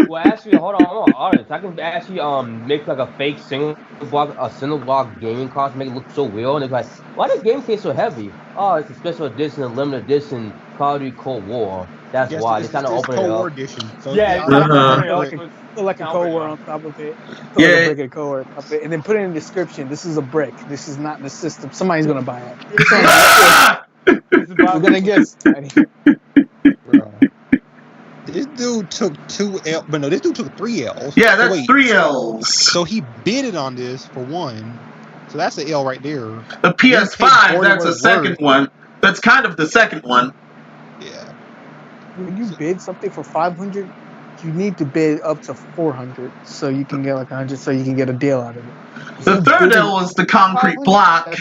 Well, actually, hold on, I'm an artist. I can actually make like a fake single block gaming console, make it look so real. And it's like, why does game taste so heavy? Oh, it's a special edition, a limited edition Call of Duty Cold War. That's why they kind of open it Cold up. War edition. So Yeah, Put like a Cold War on top of it. Put Yeah. like a brick of Cold War on top of it, and then put it in the description. This is a brick. This is not in the system. Somebody's gonna buy it. We're gonna get somebody. Bro. This dude took 2 L, but no, this dude took 3 L's. Yeah, that's So wait, 3 L's. So he bidded on this for 1. So that's an L right there. The PS5, that's a second one. That's kind of the second one. Yeah. When you bid something for $500, you need to bid up to $400 so you can get like $100, so you can get a deal out of it. The third L is the concrete block.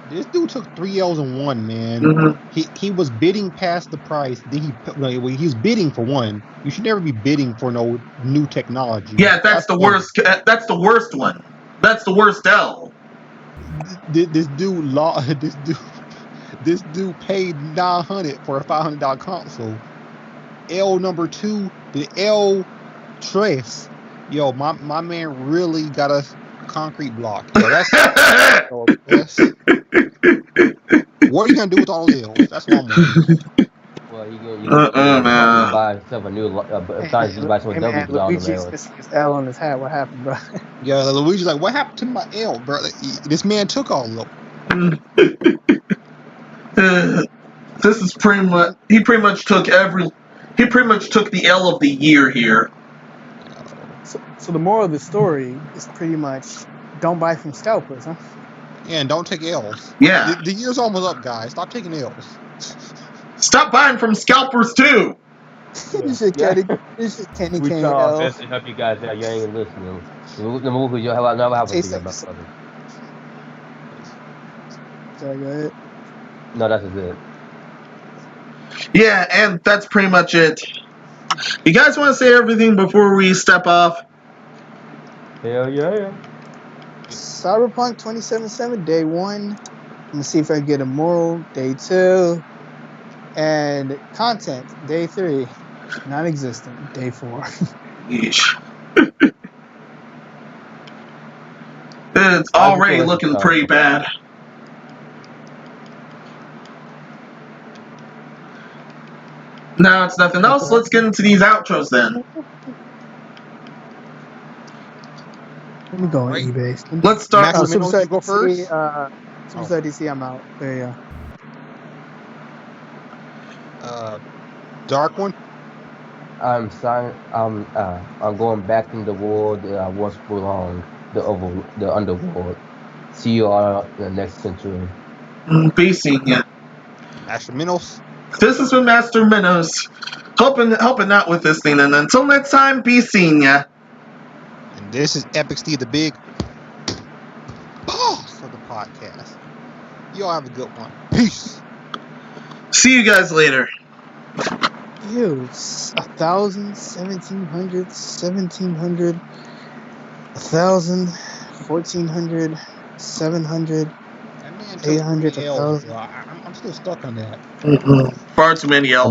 This dude took 3 L's in 1, man. Mhm. He was bidding past the price. Then he was bidding for 1. You should never be bidding for no new technology. Yeah, that's the worst. That's the worst one. That's the worst L. This dude paid $900 for a $500 console. L number 2, the L Tres. Yo, my man really got a concrete block. Yo, that's what are you gonna do with all those L's? That's what I'm wondering. Well, you man. buy yourself a new. Besides, you buy some Hey, double man, Luigi's missing his L on his hat. What happened, bro? Yeah, Luigi's like, what happened to my L, bro? This man took all of them. This is pretty much. He pretty much took the L of the year here. So the moral of the story is pretty much don't buy from scalpers, huh? Yeah, and don't take L's. Yeah. The year's almost up, guys. Stop taking L's. Stop buying from scalpers too. You should candy cane We try our L. best to help you guys out. You ain't listening. The movie you have never have Taste a like video about. Sorry, go ahead. No, that's it. Yeah, and that's pretty much it. You guys want to say everything before we step off? Hell yeah. Cyberpunk 2077, day 1. Let me see if I can get a moral, day 2. And content, day 3. Non-existent, day 4. Yeesh. It's already looking pretty bad. No, it's nothing else. Let's get into these outros then. Let me go on Right. eBay. Let's start. Max- With, Superstar you go first? Superstar DC, I'm out. There you go. Dark one. I'm going back in the world that I once belonged, the underworld. See you all in the next century. be seeing ya. Master Minos. This has been Master Minnows, helping out with this thing. And until next time, be seeing ya. And this is Epic Steve, the big boss of the podcast. Y'all have a good one. Peace. See you guys later. Ew, it's 1,000, 1,700, 1,700, 1,000, 1,400, 700. That man 800 took to 3 L's, 1,000. bro. I'm still stuck on that. Far too many L's.